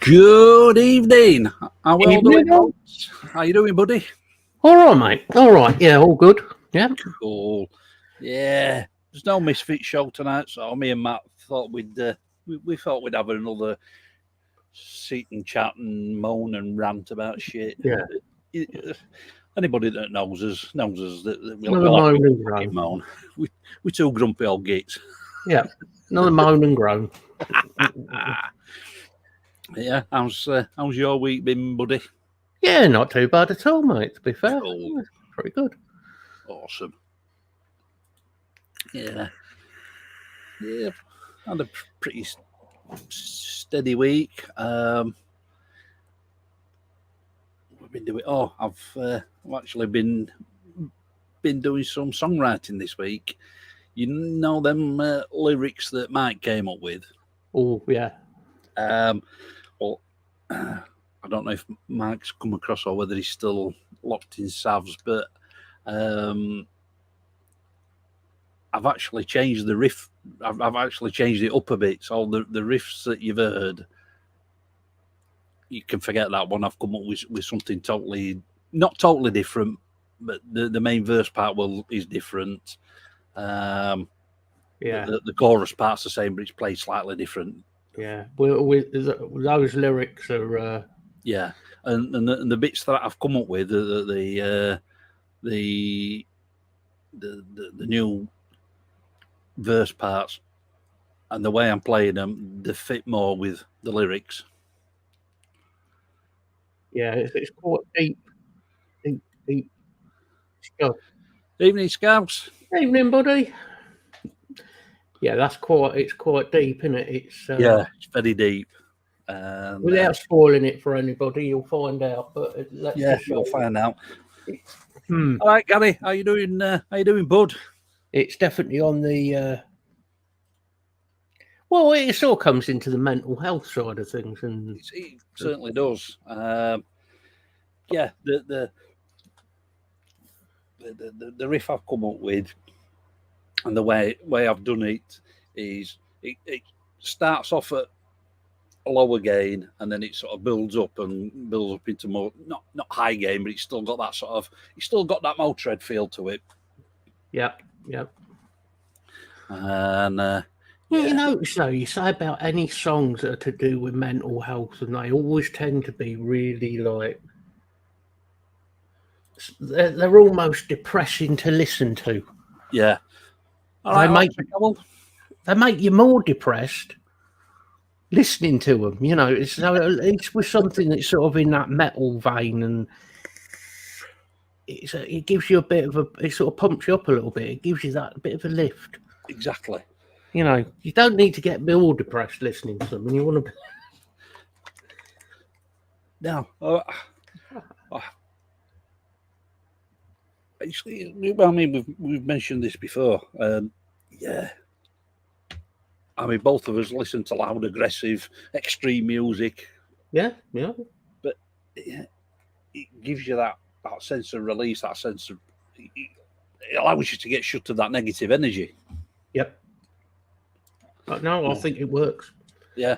Good evening. How we all Evening, doing, all. folks? How you doing, buddy? All right, mate. All right. Yeah, all good. Yeah. Cool. Yeah. There's no Misfit show tonight, so me and Matt thought we thought we'd have another sit and chat and moan and rant about shit. Yeah. Anybody that knows us that we'll Another have moan a and fucking groan. moan. We're two grumpy old gits. Yeah. Another moan and groan. Yeah. How's your week been, buddy? Yeah, not too bad at all, mate, to be fair. Cool. Yeah, pretty good. Awesome. Yeah. Yeah. Had a pretty steady week. We've been doing. I've actually been doing some songwriting this week. You know them lyrics that Mike came up with. Oh, yeah. Well, I don't know if Mike's come across or whether he's still locked in Savs, but I've actually changed the riff. I've actually changed it up a bit. So the riffs that you've heard, you can forget that one. I've come up with something not totally different, but the main verse part is different. Yeah. The chorus part's the same, but it's played slightly different. Yeah. Those lyrics are. Yeah, and the bits that I've come up with, the new verse parts, and the way I'm playing them, they fit more with the lyrics. Yeah, it's quite deep stuff. Evening, Scouts. Evening, buddy. Yeah, it's quite deep, isn't it? It's It's very deep. Without spoiling it for anybody, you'll find out. But you'll find out. All right, Gary, how you doing? How you doing, bud? It's definitely on the. Well, it all comes into the mental health side of things, and it certainly does. Yeah, the riff I've come up with, and the way I've done it is it starts off at a lower gain, and then it sort of builds up into more not high gain, but it's still got that Motörhead feel to it. Yeah. And you notice though, you say about any songs that are to do with mental health, and they always tend to be really like they're almost depressing to listen to. Yeah, they make you more depressed listening to them. You know, it's with something that's sort of in that metal vein, and it gives you a bit of it sort of pumps you up a little bit. It gives you that bit of a lift. Exactly. You know, you don't need to get more depressed listening to them, and you want to. No. I mean, we've mentioned this before. Yeah. I mean, both of us listen to loud, aggressive, extreme music. Yeah. But it gives you that sense of release, that sense of it allows you to get shut of that negative energy. Yep. No, I think it works. Yeah.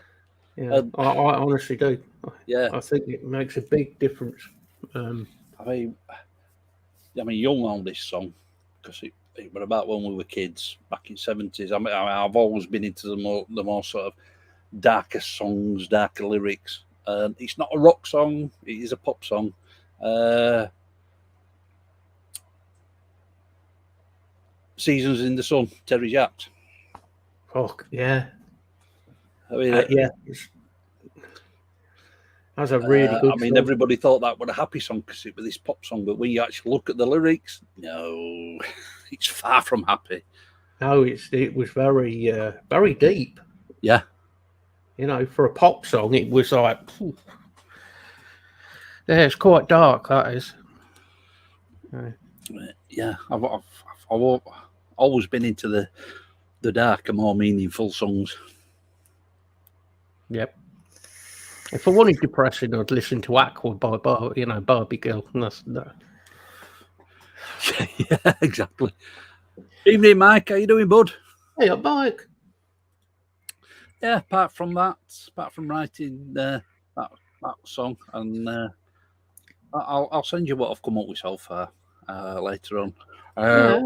I honestly do. Yeah. I think it makes a big difference. I mean, you'll know this song because it was about when we were kids back in '70s. I mean, I've always been into the more sort of darker songs, darker lyrics. It's not a rock song; it is a pop song. Seasons in the Sun, Terry Jacks. Fuck yeah! I mean, that's a really good. I mean, song. Everybody thought that was a happy song because it was this pop song, but when you actually look at the lyrics, no, it's far from happy. No, it was very very deep. Yeah, you know, for a pop song, it was like, yeah, it's quite dark. That is. Yeah, I've always been into the darker, more meaningful songs. Yep. If I wanted depressing, I'd listen to Aqua by Barbie Girl. No. Yeah, exactly. Evening, Mike. How you doing, bud? Hey, Mike. Yeah. Apart from writing that song, and I'll send you what I've come up with so far later on. Yeah,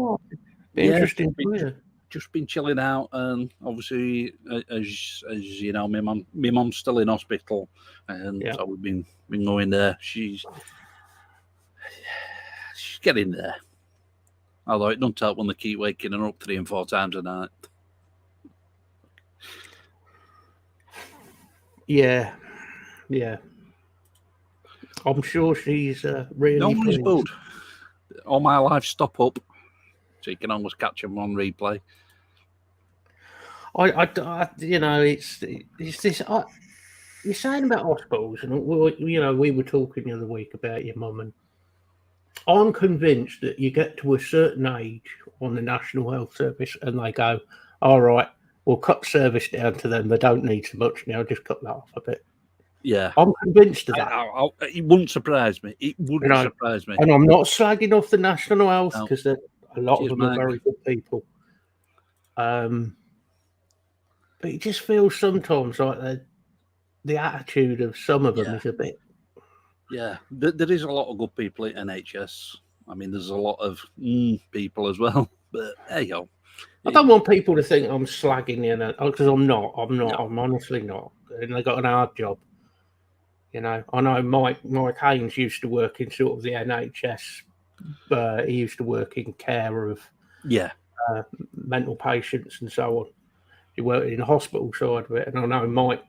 be Yeah, interesting to hear. just been chilling out, and obviously, as you know, my mum's still in hospital, and Yeah. so we've been going there. She's getting there, although it doesn't help when they keep waking her up 3 and 4 times a night. Yeah, yeah. I'm sure she's really No worries, pleased. bud. All my life, stop up, so you can almost catch them on replay. I you know, it's this. You're saying about hospitals, and we were talking the other week about your mum, and I'm convinced that you get to a certain age on the National Health Service, and they go, "All right, we'll cut service down to them. They don't need so much now. Just cut that off a bit." Yeah, I'm convinced of that. it wouldn't surprise me. It wouldn't surprise me. And I'm not slagging off the National Health No. because a lot Cheers, of them are mate. very good people. But it just feels sometimes like the attitude of some of them is a bit. Yeah, there is a lot of good people at NHS. I mean, there's a lot of people as well. But there you go. I don't want people to think I'm slagging because I'm not. No. I'm honestly not. And they got an hard job. I know Mike Haynes used to work in sort of the NHS. He used to work in care of mental patients and so on. He worked in the hospital side of it, and I know Mike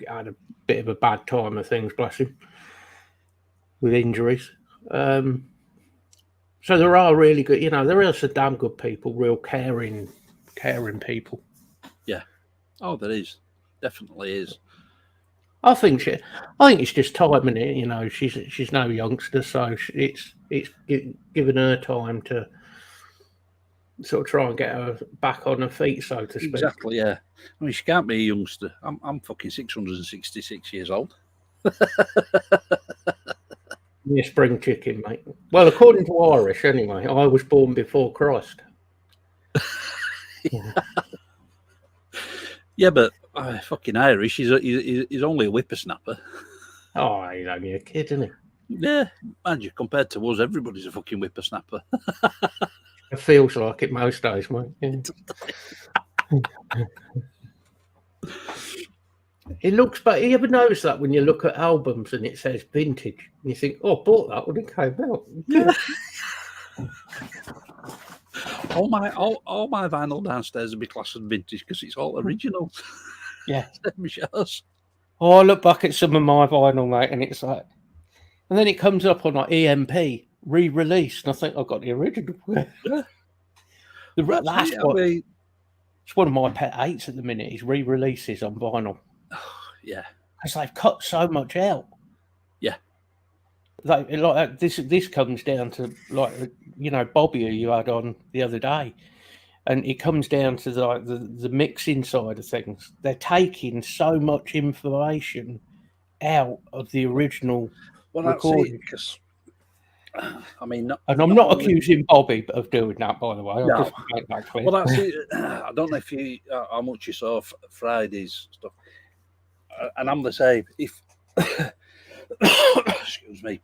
had a bit of a bad time of things, bless him, with injuries. So there are really good, there are some damn good people, real caring people. Yeah. Oh, there is. Definitely is. I think it's just time in it. She's no youngster, so it's giving her time to sort of try and get her back on her feet, so to speak. Exactly. Yeah. I mean, she can't be a youngster. I'm fucking 666 years old. You're a spring chicken, mate. Well, according to Irish, anyway, I was born before Christ. Yeah, but fucking Irish. He's only a whippersnapper. Oh, he's only a kid, isn't he? Yeah, mind you, compared to us, everybody's a fucking whippersnapper. It feels like it most days, mate. Yeah. It looks, but you ever notice that when you look at albums and it says vintage, and you think, "Oh, I bought that when it came out." Yeah. all my vinyl downstairs will be classed as vintage because it's all original. Yeah. Shows. Oh, I look back at some of my vinyl, mate, and it's like, and then it comes up on like EMP re-release, and I think I've got the original. Yeah. It's one of my pet hates at the minute is re-releases on vinyl. Yeah, because they've cut so much out. Yeah, like this comes down to Bobby who you had on the other day, and it comes down to the mixing side of things. They're taking so much information out of the original recording. Because I mean, and I'm not accusing Bobby of doing that, by the way. No. I'll just make that clear. Well, that's it. I don't know if how much you saw Friday's stuff, and I'm the same. If excuse me,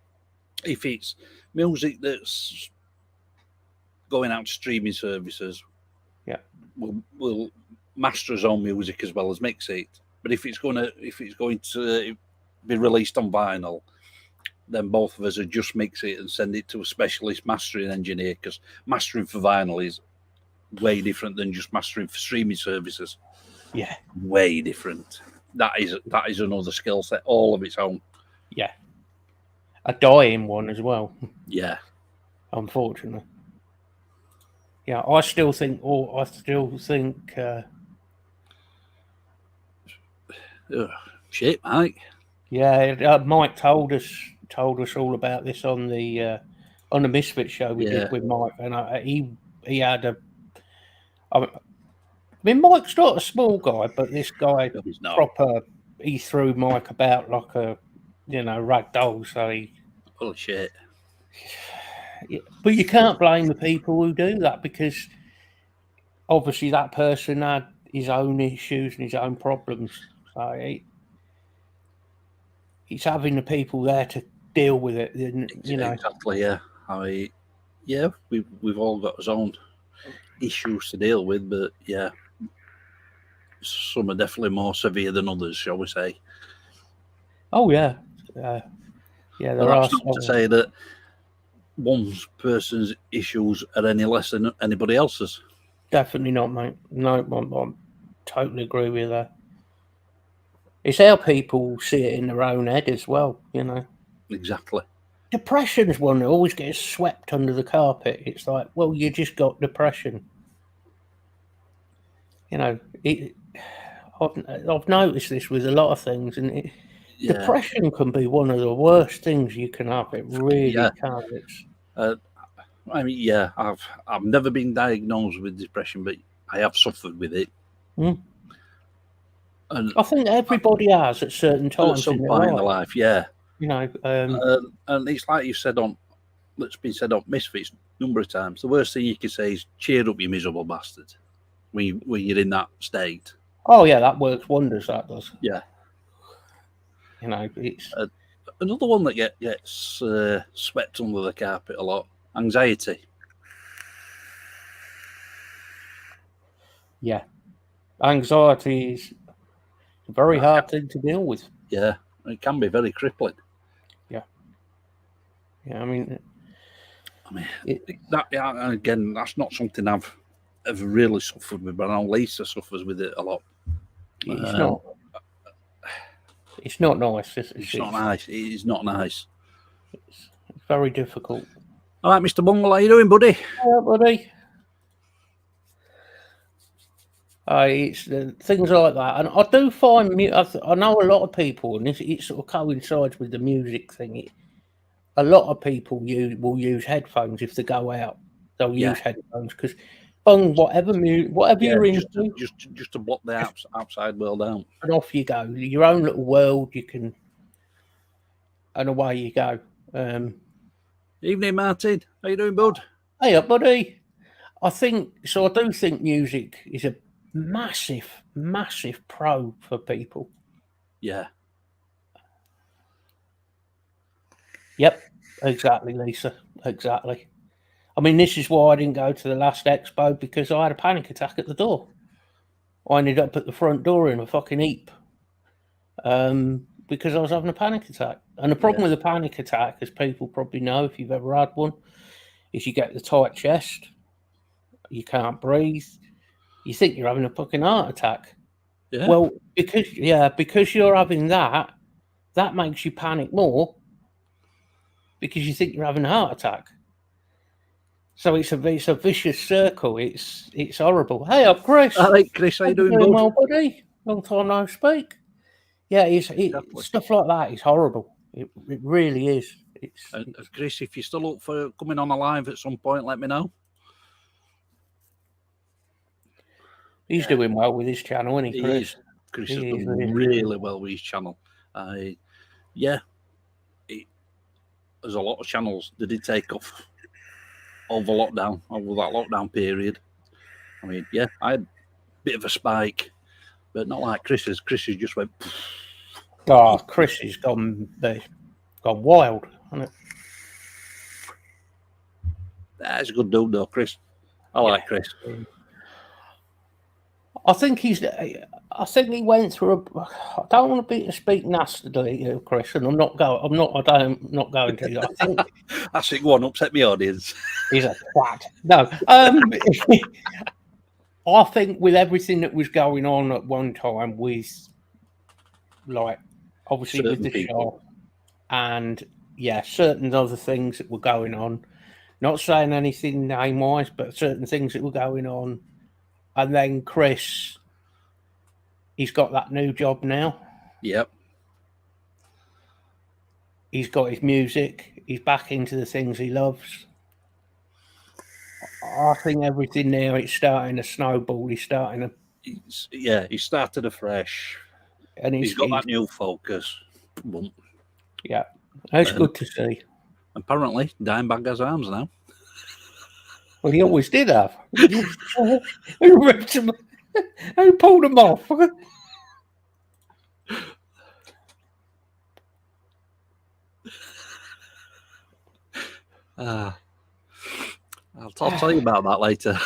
if it's music that's going out to streaming services, yeah, we'll master his own music as well as mix it. But if it's going to be released on vinyl, then both of us would just mix it and send it to a specialist mastering engineer, because mastering for vinyl is way different than just mastering for streaming services. Yeah, way different. That is another skill set all of its own. Yeah, a dying one as well. Yeah, unfortunately. Yeah, I still think. Shit, Mike. Yeah, Mike told us all about this on the Misfit show we did with Mike, and he had a. I mean, Mike's not a small guy, but this guy proper. He threw Mike about like a, rag doll. So he. Holy shit. But you can't blame the people who do that, because obviously that person had his own issues and his own problems. So it's having the people there to deal with it. You know, exactly. Yeah, yeah, we've all got our own issues to deal with, but yeah, some are definitely more severe than others, shall we say? Oh yeah, yeah. There are. That's not to say that one person's issues are any less than anybody else's. Definitely not, mate. No, I totally agree with that. It's how people see it in their own head as well, you know. Exactly. Depression is one that always gets swept under the carpet. It's like, well, you just got depression. You know, I've noticed this with a lot of things, and depression can be one of the worst things you can have. It really can. It's. I mean, yeah, I've never been diagnosed with depression, but I have suffered with it. Mm. And I think everybody has at certain times at some point in their life, yeah. You know, and it's like you said that's been said on Misfits a number of times. The worst thing you can say is "cheer up, you miserable bastard," when you're in that state. Oh yeah, that works wonders. That does. Yeah. You know, it's another one that gets swept under the carpet a lot. Anxiety. Yeah, anxiety is a very hard thing to deal with. Yeah, it can be very crippling. Yeah. I mean, again, that's not something I've ever really suffered with, but I know Lisa suffers with it a lot. It's not. It's not nice. It's not nice. It is not nice. It's very difficult. All right, Mr. Bungle, how you doing, buddy? Yeah, buddy. It's things like that, and I do find I know a lot of people, and it sort of coincides with the music thing. A lot of people will use headphones if they go out. They'll use headphones because, whatever you're into, just to block the outside world out, and off you go. Your own little world, you can, and away you go. Evening, Martin. How you doing, bud? Hey up, buddy. I do think music is a massive, massive pro for people. Yeah. Yep, exactly, Lisa. Exactly. I mean, this is why I didn't go to the last expo, because I had a panic attack at the door. I ended up at the front door in a fucking heap because I was having a panic attack. And the problem with a panic attack, as people probably know if you've ever had one, is you get the tight chest, you can't breathe, you think you're having a fucking heart attack. Yeah. Well, because you're having that makes you panic more because you think you're having a heart attack. So it's a vicious circle. It's horrible. Hey up, Chris. Hi, Chris. How you doing, bud? Well, buddy? Long time no speak. Yeah, stuff like that is horrible. It really is. Chris, if you're still up for coming on a live at some point, let me know. He's doing well with his channel, isn't he, Chris? Chris is doing really well with his channel. There's a lot of channels that did take off over that lockdown period. I mean, I had a bit of a spike, but not like Chris's. Chris's just went. Oh, Chris has gone wild, hasn't it? That's a good dude, though, Chris. I like Chris. I think he went through I don't want to speak nastily, Chris, and I'm not going to. I think that's it. Go on, upset my audience. He's a twat. No, I think with everything that was going on at one time, with obviously certain with the show, and certain other things that were going on. Not saying anything name-wise, but certain things that were going on. And then Chris, he's got that new job now. Yep. He's got his music. He's back into the things he loves. I think everything now, it's starting to snowball. He started afresh. And he's got that new focus. Yeah, that's good to see. Apparently, Dimebag has arms now. Well, he always did have. Who ripped him? Who pulled him off? I'll tell you about that later.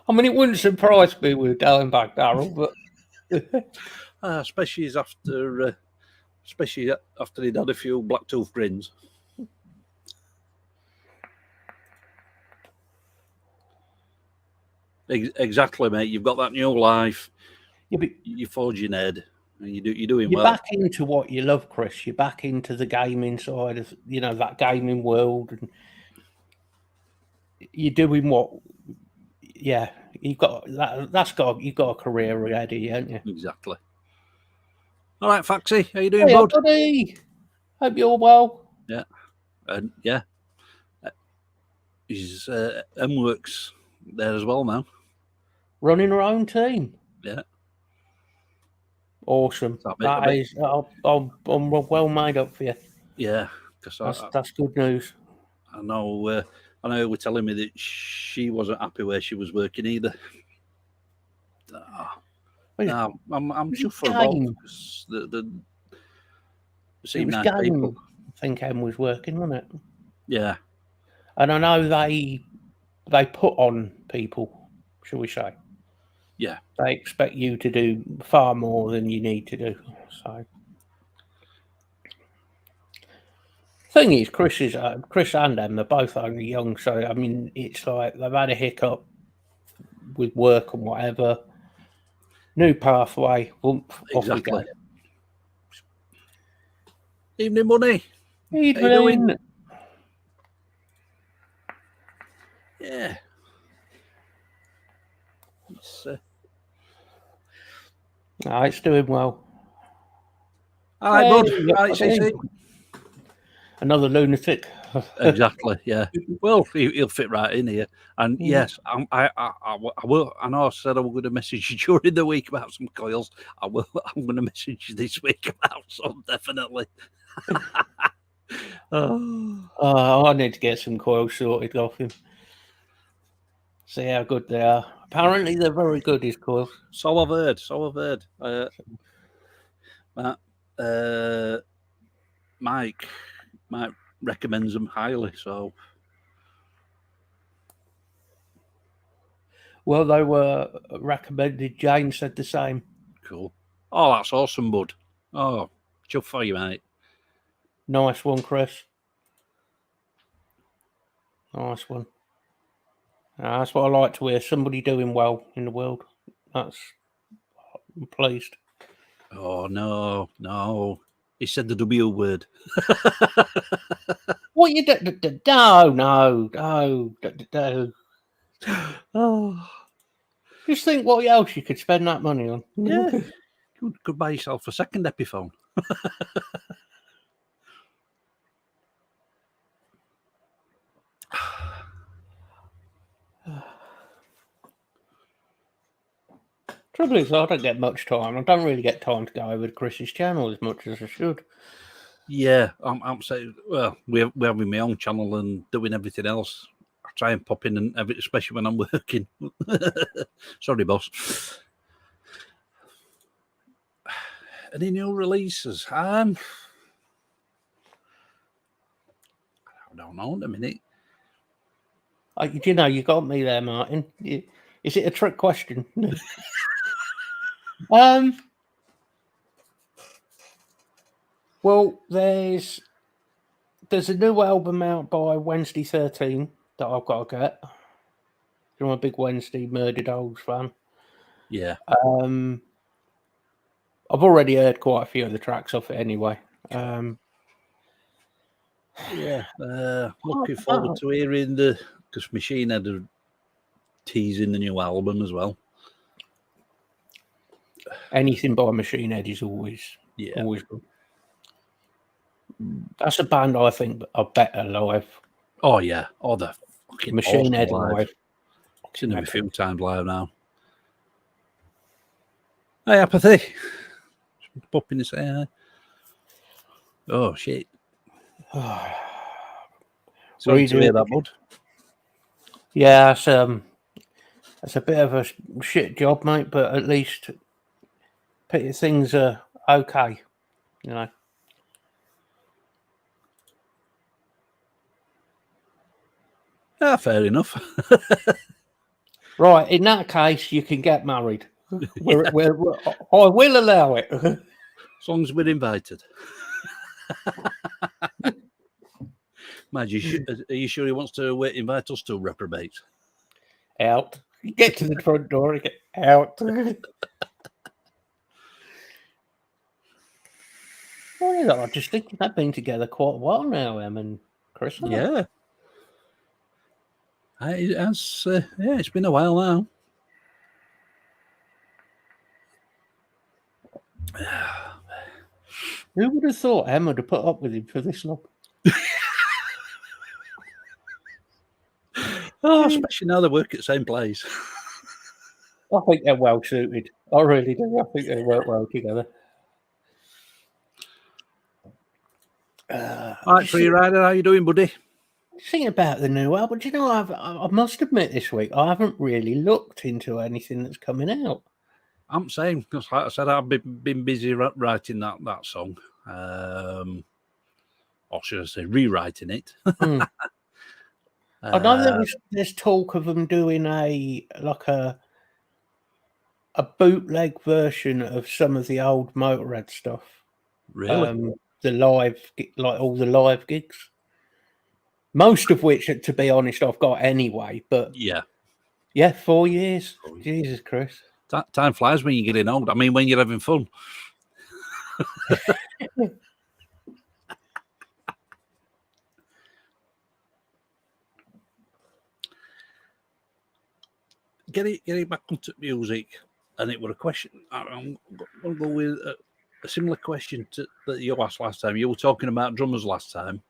I mean, it wouldn't surprise me with dialing back Daryl, but especially after he'd had a few blacktooth grins. Exactly, mate. You've got that new life. Yeah, but you're forging ahead, and you're doing you're well. back into what you love, Chris. You're back into the gaming side of that gaming world, and you're doing what. Yeah, you've got that. You've got a career ahead of you, haven't you? Exactly. All right, Faxi, how you doing, Hey, bud? buddy. Hope you're well. Yeah, and yeah, his M-Works there as well now. Running her own team. Yeah. Awesome. That is, I'm well made up for you. Yeah, because that's good news. I know you were telling me that she wasn't happy where she was working either. No, I'm sure for both. The seem nice people. I think Em was working, wasn't it? Yeah. And I know they put on people, shall we say? Yeah. They expect you to do far more than you need to do. So, thing is, Chris and Em are both only young, so I mean, it's like they've had a hiccup with work and whatever. New pathway, off we go. Evening, Money. Evening. Yeah. It's doing well. All right, bud. All right, CC. Another lunatic. Exactly. Yeah. Well, he'll fit right in here. And yes, I will. I know I said I was going to message you during the week about some coils. I'm going to message you this week about some, definitely. I need to get some coils sorted off him. See how good they are. Apparently, they're very good, his coils. So I've heard. Mike recommends them highly. So, well, they were recommended. Jane said the same. Cool. Oh, that's awesome, bud. Oh, chuff for you, mate. Nice one, Chris. Nice one. That's what I like to hear. Somebody doing well in the world. I'm pleased. Oh, no. He said the W word. What you do? No. Oh. Just think what else you could spend that money on. Yeah. Could buy yourself a second Epiphone. Trouble is, I don't get much time. I don't really get time to go over to Chris's channel as much as I should. Yeah, I'm saying. Well, we're having my own channel and doing everything else. I try and pop in, and especially when I'm working. Sorry, boss. Any new releases? I don't know in a minute. You got me there, Martin. Is it a trick question? Well, there's a new album out by Wednesday 13 that I've got to get. I'm a big Wednesday Murdered Olds fan. Yeah. I've already heard quite a few of the tracks off it anyway. Yeah. Looking forward to hearing because Machine Head are teasing the new album as well. Anything by Machine Head is always good. That's a band I think are better live. Oh yeah. Oh, the fucking Machine Head live. I've seen them a few times live now. Hey, Apathy. Popping his hair. Oh shit. Sorry to hear that, bud. Yeah, it's a bit of a shit job, mate, but at least things are okay, you know. Fair enough. Right, in that case, you can get married. I will allow it. As long as we're invited. Madge, are you sure he wants to invite us to reprobate? Out. Get to the front door and get out. Well, I just think they've been together quite a while now, Em and Chris. Yeah. It's been a while now. Who would have thought Em would have put up with him for this long? Especially now they work at the same place. I think they're well suited. I really do. I think they work well together. All right, Free Rider, how you doing, buddy? Thinking about the new album, do you know, I must admit this week, I haven't really looked into anything that's coming out. I'm saying, because like I said, I've been busy writing that song. Or should I say, rewriting it. I know there's talk of them doing a bootleg version of some of the old Motorhead stuff. Really? The live, like all the live gigs. Most of which, to be honest, I've got anyway. But yeah, 4 years. Jesus Christ. Time flies when you're getting old. I mean, when you're having fun. Getting back onto music, and it was a question. I'm going to go with a similar question that you asked last time. You were talking about drummers last time.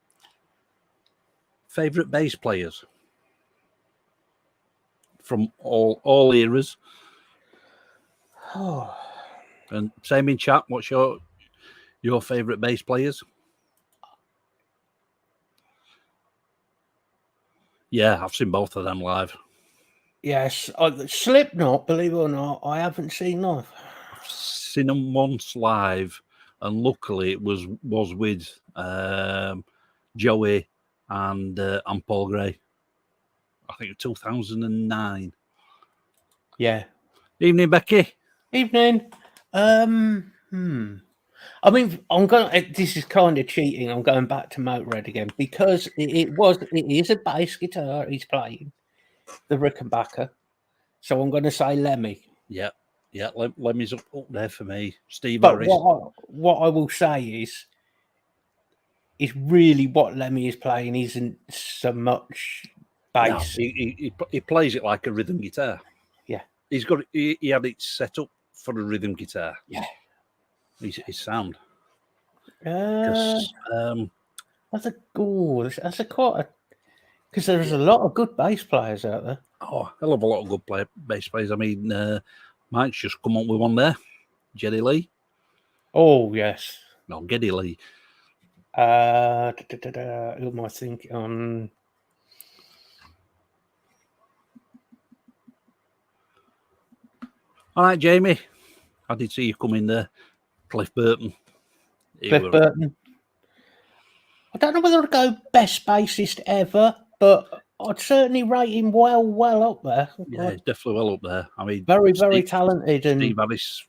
Favorite bass players from all eras. Oh. And same in chat. What's your favorite bass players? Yeah, I've seen both of them live. Yes, Slipknot, believe it or not, I haven't seen live. I've seen them once live, and luckily it was with Joey and Paul Gray. I think 2009. Yeah. Evening, Becky. Evening. I mean, this is kind of cheating. I'm going back to Motorhead again because it is a bass guitar he's playing, the Rickenbacker. So I'm going to say Lemmy. Yeah, Lemmy's up there for me. Steve But Harris. what I will say is really what Lemmy is playing isn't so much bass. No, he plays it like a rhythm guitar. Yeah, he had it set up for a rhythm guitar. Yeah, his sound. that's because there's a lot of good bass players out there. Oh, hell of a lot of good bass players. I mean, Mike's just come up with one there. Geddy Lee. Oh, yes. No, Geddy Lee. Who am I thinking? All right, Jamie. I did see you come in there. Cliff Burton. Burton. I don't know whether I'd go best bassist ever, but I'd certainly rate him well up there. Yeah, he's definitely well up there. I mean, very talented and Steve Harris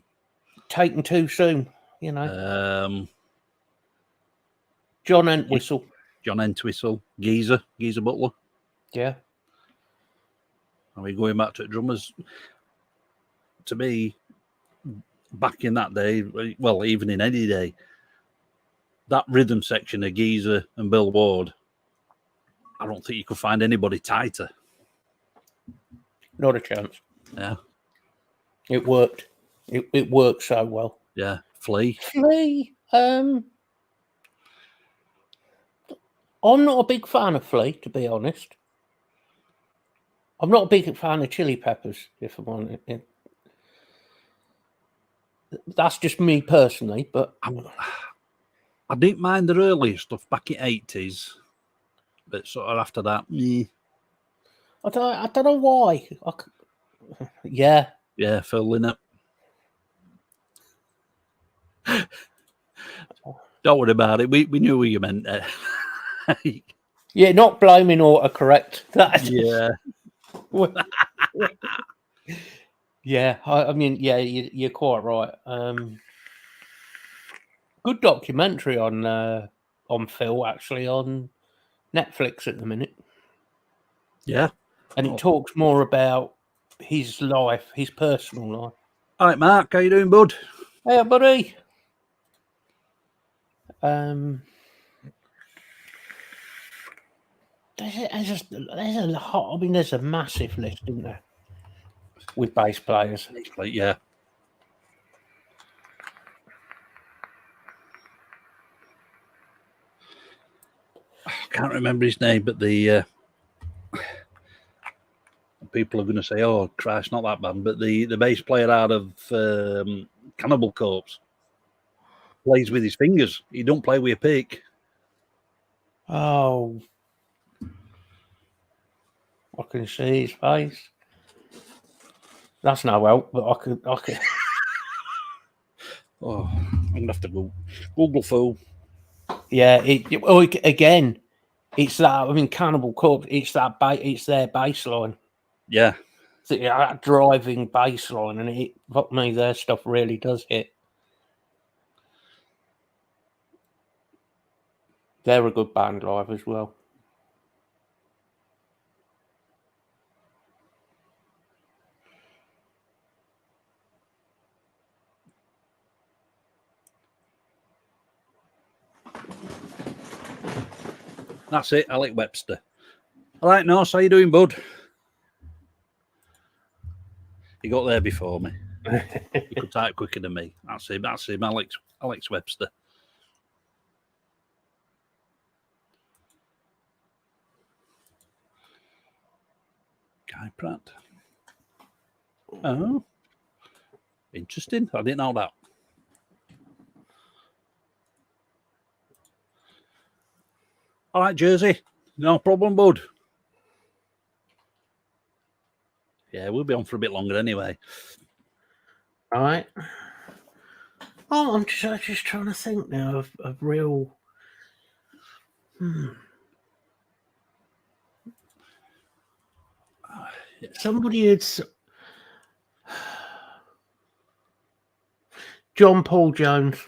taken too soon, you know. John Entwistle, Geezer Butler. Yeah. I mean, going back to drummers, to me, back in that day, well, even in any day, that rhythm section of Geezer and Bill Ward, I don't think you could find anybody tighter. Not a chance. Yeah. It worked. It worked so well. Yeah. Flea. I'm not a big fan of Flea, to be honest. I'm not a big fan of Chili Peppers, if I'm honest. That's just me personally, but I didn't mind the earlier stuff back in 80s, but sort of after that, I don't know why. Yeah, Phil Lynott. Don't worry about it. We knew what you meant there. Yeah, not blaming autocorrect. That's Yeah. Yeah, I mean, yeah, you're quite right. Good documentary on Phil actually on Netflix at the minute. Yeah. And it talks more about his life, his personal life. All right, Mark, how you doing, bud? Hey, buddy. There's a lot. I mean, there's a massive list, isn't there, with bass players? Yeah. I can't remember his name, but the people are going to say, "Oh, Christ, not that band." But the bass player out of Cannibal Corpse plays with his fingers. He don't play with a pick. Oh, I can see his face. That's no help, but I could. Oh, I'm gonna have to go Google fool. Yeah, again, it's that. I mean, Cannibal Corpse. It's that. It's their bass line. Yeah. So, yeah, that driving bass line, and fuck me, their stuff really does hit. They're a good band live as well. That's it, Alec Webster. All right, Norse, how you doing, bud? You got there before me. You could type quicker than me. That's him, Alex Webster. Guy Pratt. Oh, interesting. I didn't know that. All right, Jersey. No problem, bud. Yeah, we'll be on for a bit longer anyway. All right. Oh, I'm just trying to think now of real. Somebody it's John Paul Jones.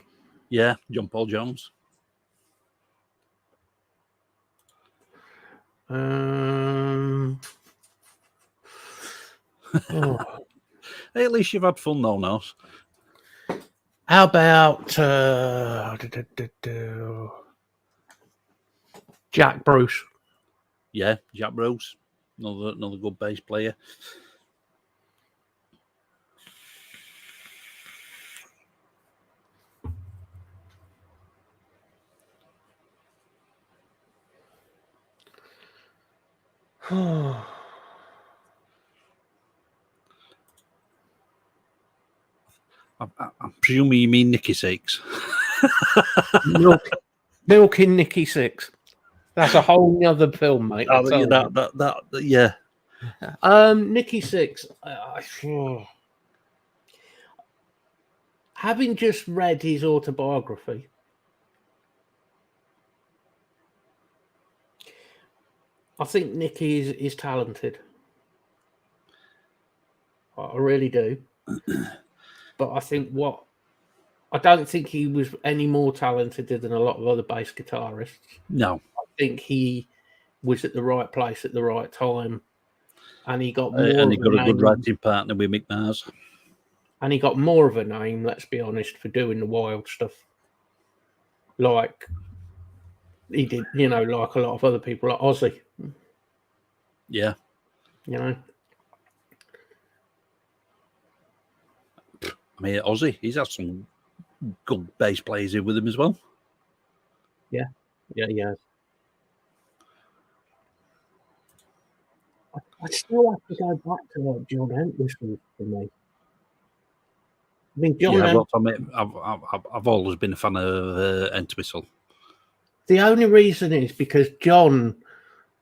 Yeah, John Paul Jones. Hey, at least you've had fun though, Nose. How about Jack Bruce? Yeah, Jack Bruce. Another good bass player. I'm presuming you mean Nicky Six. Milking Nicky Six. That's a whole other film, mate. Yeah. Nicky Six. Having just read his autobiography, I think Nicky is talented. I really do. But I don't think he was any more talented than a lot of other bass guitarists. No. I think he was at the right place at the right time. And he got more and he got a good name. writing partner with Mick Mars. And he got more of a name, let's be honest, for doing the wild stuff. Like he did, like a lot of other people, like Ozzy. Yeah. I mean, Ozzy, he's had some good bass players in with him as well. Yeah. I still have to go back to like John Entwistle for me. I mean, I've always been a fan of Entwistle. The only reason is because John,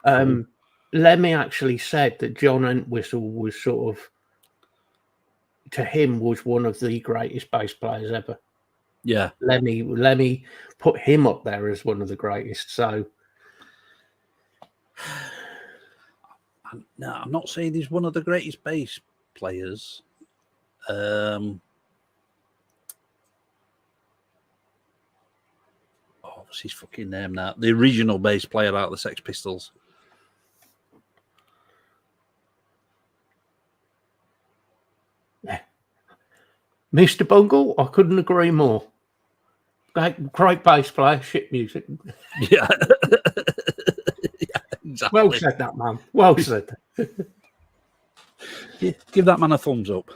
Lemmy actually said that John Entwistle was sort of, to him, was one of the greatest bass players ever. Yeah. Lemmy put him up there as one of the greatest. So, no, I'm not saying he's one of the greatest bass players. What's his fucking name now? The original bass player out of the Sex Pistols. Mr. Bungle, I couldn't agree more. Great bass player, shit music. Yeah. Yeah, exactly. Well said, that man. Well said. Give that man a thumbs up.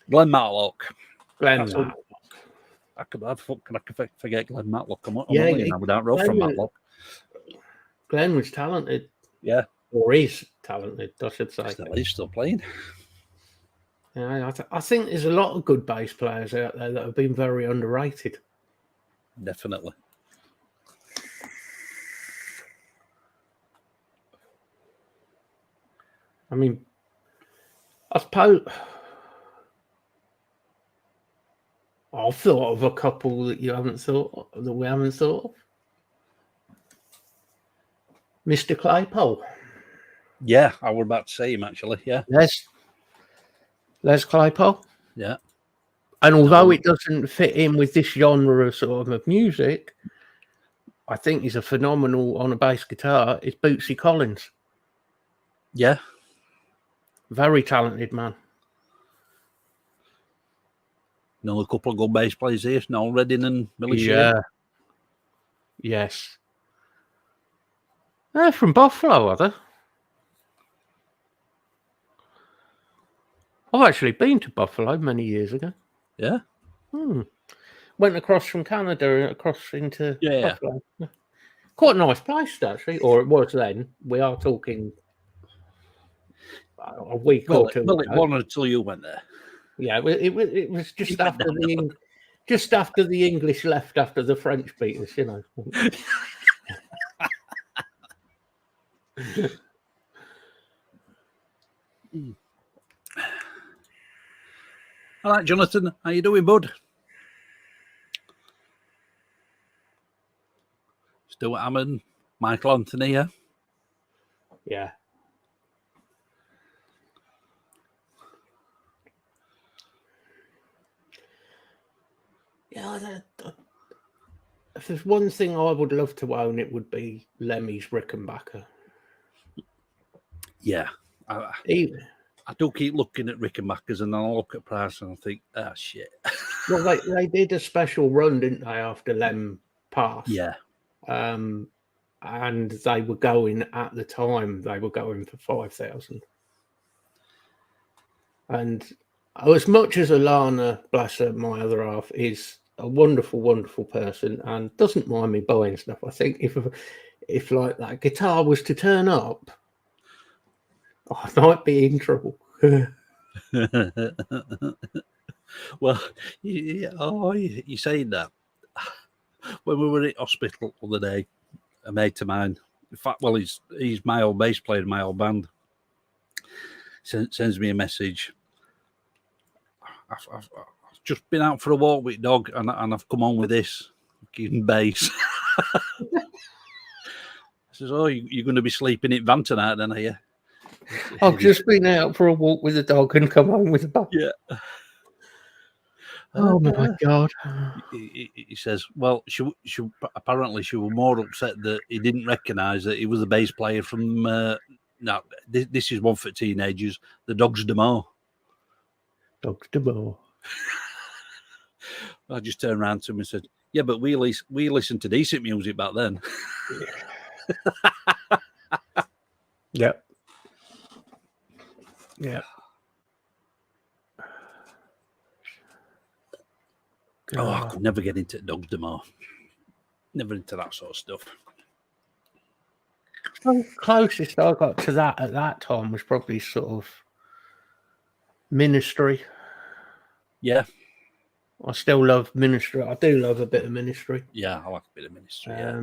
Glenn Matlock. I could forget Glenn Matlock. I'm only now without Rob from Matlock. Glenn was talented. Yeah. Or is talented, I should say. He's still playing. Yeah, I think there's a lot of good bass players out there that have been very underrated. Definitely. I mean, I suppose I've thought of a couple that we haven't thought of. Mr. Claypole. Yeah, I was about to say him actually. Yeah. Les Claypole. Yeah. And although it doesn't fit in with this genre of music, I think he's a phenomenal on a bass guitar. It's Bootsy Collins. Yeah. Very talented man. Another couple of good bass players here. Noel Redding and Billy Shea. Yeah. Yes. They're from Buffalo, are they? I've actually been to Buffalo many years ago. Yeah. Went across from Canada, across into Buffalo. Quite a nice place, actually. Or it was then. We are talking a week or two ago. It wasn't until you went there. Yeah, it was just after the English left after the French beat us, you know. All right, Jonathan, how you doing, bud? Stuart Hammond, Michael Anthony, yeah? Yeah. Yeah, if there's one thing I would love to own, it would be Lemmy's Rickenbacker. Yeah. I do keep looking at Rickenbackers and then I look at price and I think, shit. Well, they did a special run, didn't they, after Lem passed? Yeah. And they were going, at the time, for 5,000. And as much as Alana, bless her, my other half, is a wonderful, wonderful person and doesn't mind me buying stuff, I think if like that guitar was to turn up, I might be in trouble. Well, you saying that. When we were at hospital the other day, a mate of mine, in fact, well, he's my old bass player in my old band, sends me a message. I've just been out for a walk with dog and I've come on with this fucking bass. I says, oh, you're going to be sleeping in van tonight then, are you? I've just been out for a walk with the dog and come home with a bass. Yeah. Oh my God. He says, well, she apparently she was more upset that he didn't recognise that he was the bass player from, now, this is one for teenagers, the Dogs d'Amour. Dogs d'Amour. I just turned around to him and said, yeah, but we listened to decent music back then. Yep. Yeah. Oh, I could never get into Dogs d'Amour. Never into that sort of stuff. The closest I got to that at that time was probably sort of Ministry. Yeah. I still love Ministry. I do love a bit of Ministry. Yeah, I like a bit of Ministry. Yeah.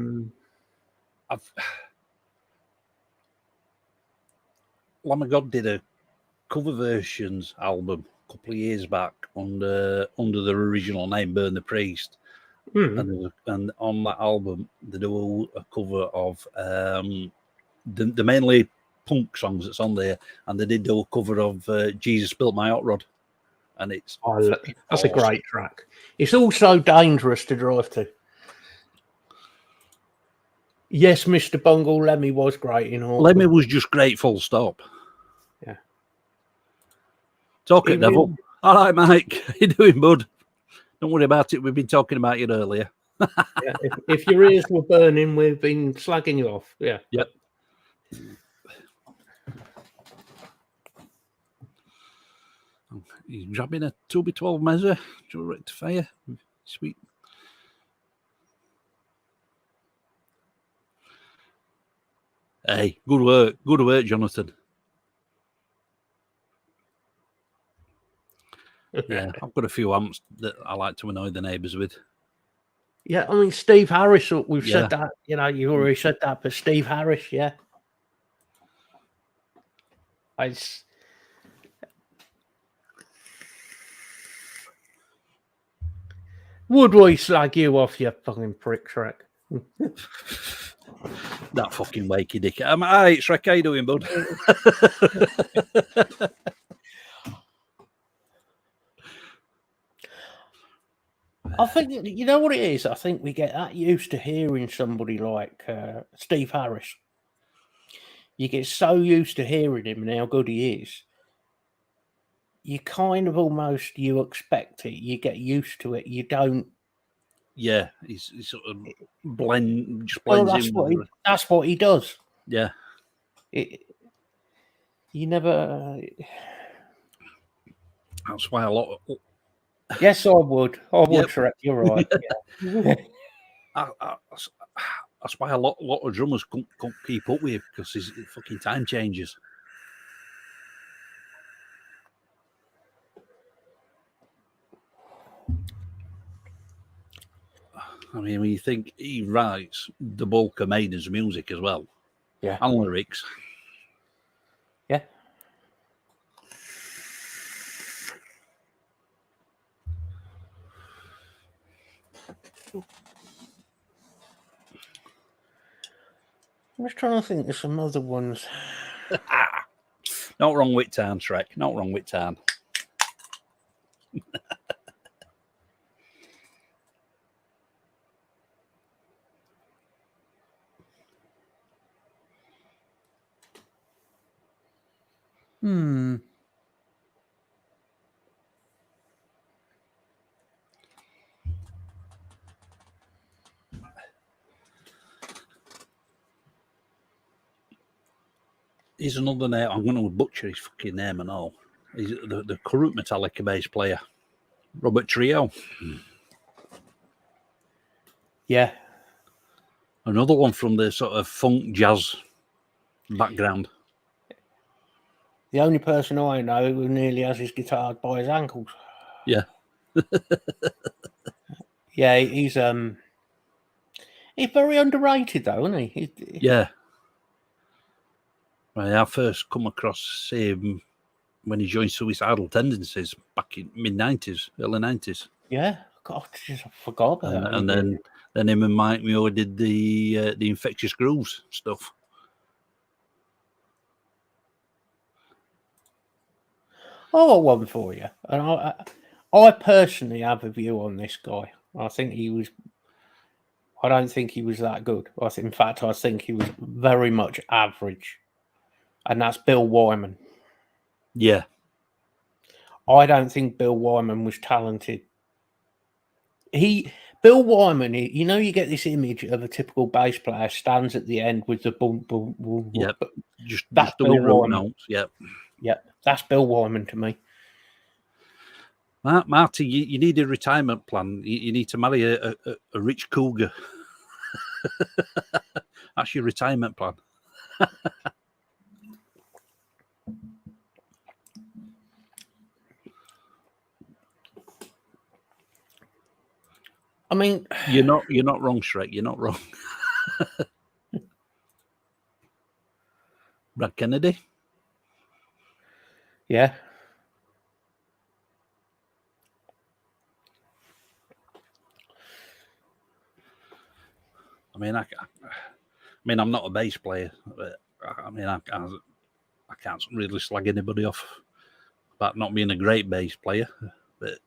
Lamb of God did a cover versions album a couple of years back under their original name, Burn the Priest. And on that album, they do a cover of the mainly punk songs that's on there, and they did do a cover of Jesus Built My Hot Rod, and it's that's awesome. a great track. It's also dangerous to drive to. Yes, Mr. Bungle, Lemmy was great in all. Lemmy was just great, full stop. Yeah. Talk it, devil. All right, Mike. How you doing, bud? Don't worry about it. We've been talking about it earlier. Yeah, if your ears were burning, we've been slagging you off. Yeah. Yep. He's grabbing a 2B12 measure to rectifier. Sweet. Hey, good work, Jonathan. Yeah, I've got a few amps that I like to annoy the neighbours with. Yeah, I mean, Steve Harris, we've said that, you already said that, but Steve Harris, yeah. Would we slag you off, you fucking prick, Shrek? That fucking wakey dick. All right, Shrek, how you doing, bud? I think, you know what it is? I think we get that used to hearing somebody like Steve Harris. You get so used to hearing him and how good he is. You kind of almost, you expect it. You get used to it. You don't. Yeah, he's sort of blends in. That's what he does. Yeah. You never. That's why a lot of. Yes, I would. Shrek. You're right. Yeah. That's why a lot of drummers can't keep up with him, because his fucking time changes. I mean, when you think he writes the bulk of Maiden's music as well, yeah, and lyrics, yeah. I'm just trying to think of some other ones. Not wrong with time, Shrek. Not wrong with time. He's another name. I'm going to butcher his fucking name and all. He's the current Metallica bass player, Robert Trio. Yeah. Another one from the sort of funk jazz background. The only person I know who nearly has his guitar by his ankles. Yeah. Yeah, he's very underrated though, isn't he? Yeah. I first come across him when he joined Suicidal Tendencies back in mid-90s, early 90s. Yeah, God, I forgot about that. And then him and Mike Muir did the Infectious Grooves stuff. I got one for you. And I personally have a view on this guy. I don't think he was that good. In fact, I think he was very much average. And that's Bill Wyman. Yeah. I don't think Bill Wyman was talented. Bill Wyman, you get this image of a typical bass player stands at the end with the boom, boom, boom. Yep. Just Bill Wyman. Notes. Yep. Yep. That's Bill Wyman to me. Marty, you need a retirement plan. You need to marry a rich cougar. That's your retirement plan. I mean, you're not wrong, Shrek. You're not wrong. Brad Kennedy. Yeah. I mean, I'm not a bass player, but I mean, I can't really slag anybody off about not being a great bass player, but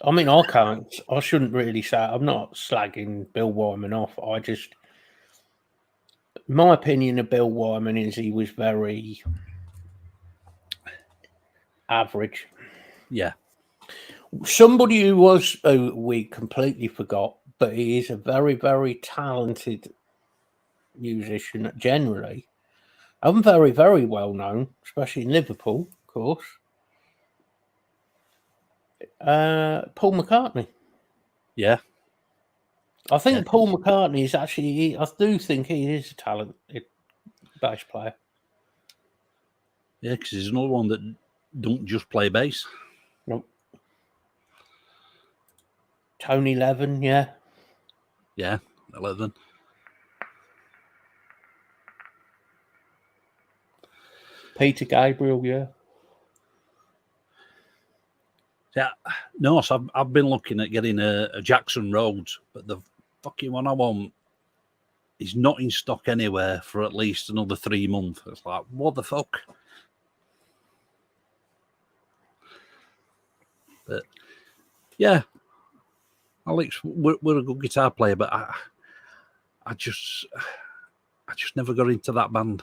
I mean, I shouldn't really say, I'm not slagging Bill Wyman off. My opinion of Bill Wyman is he was very average. Yeah. Somebody who we completely forgot, but he is a very, very talented musician generally. I'm very, very well known, especially in Liverpool, of course. Paul McCartney. Yeah. I think Paul McCartney is actually, I do think he is a talented bass player. Yeah, because he's another one that don't just play bass. Nope. Tony Levin, yeah. Yeah, 11. Peter Gabriel, yeah. Yeah, no, so I've been looking at getting a Jackson Rhodes, but the fucking one I want is not in stock anywhere for at least another 3 months. It's like, what the fuck? But yeah, Alex, we're a good guitar player, but I just never got into that band.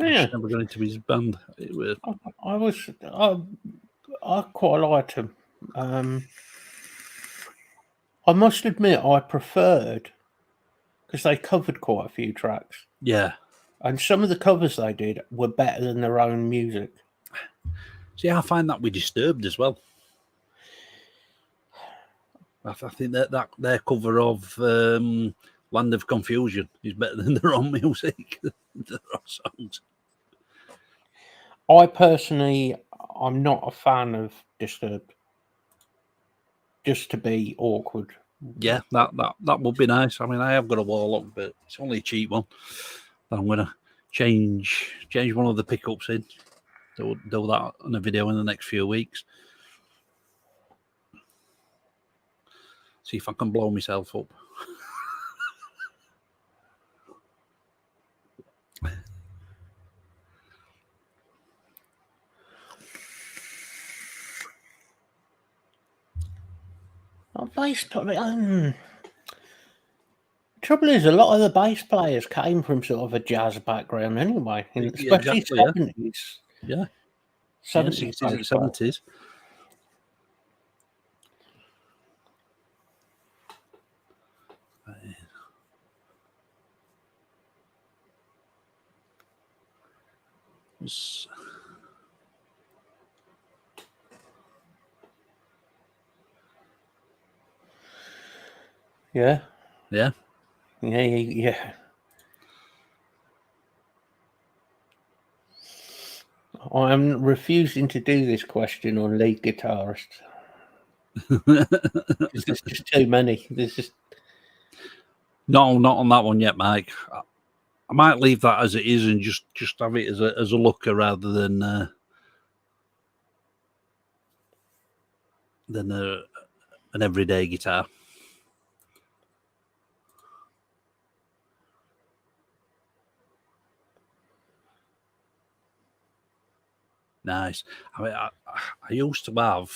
Yeah. I just never got into his band. I quite liked him. I must admit, I preferred, because they covered quite a few tracks. Yeah. And some of the covers they did were better than their own music. See, I find that we Disturbed as well. I think that their cover of Land of Confusion is better than their own music, their own songs. I personally, I'm not a fan of Disturbed. Just to be awkward. Yeah, that would be nice. I mean, I have got a wall up, but it's only a cheap one. I'm going to change one of the pickups in. Do that on a video in the next few weeks. See if I can blow myself up. Trouble is, a lot of the bass players came from sort of a jazz background anyway, especially exactly, 70s. Yeah. 70s, 60s and 70s. Yeah. Yeah. Yeah. I'm refusing to do this question on lead guitarists. There's just too many. There's just no, not on that one yet, Mike. I might leave that as it is and just have it as a looker rather than an everyday guitar. Nice. I mean, I used to have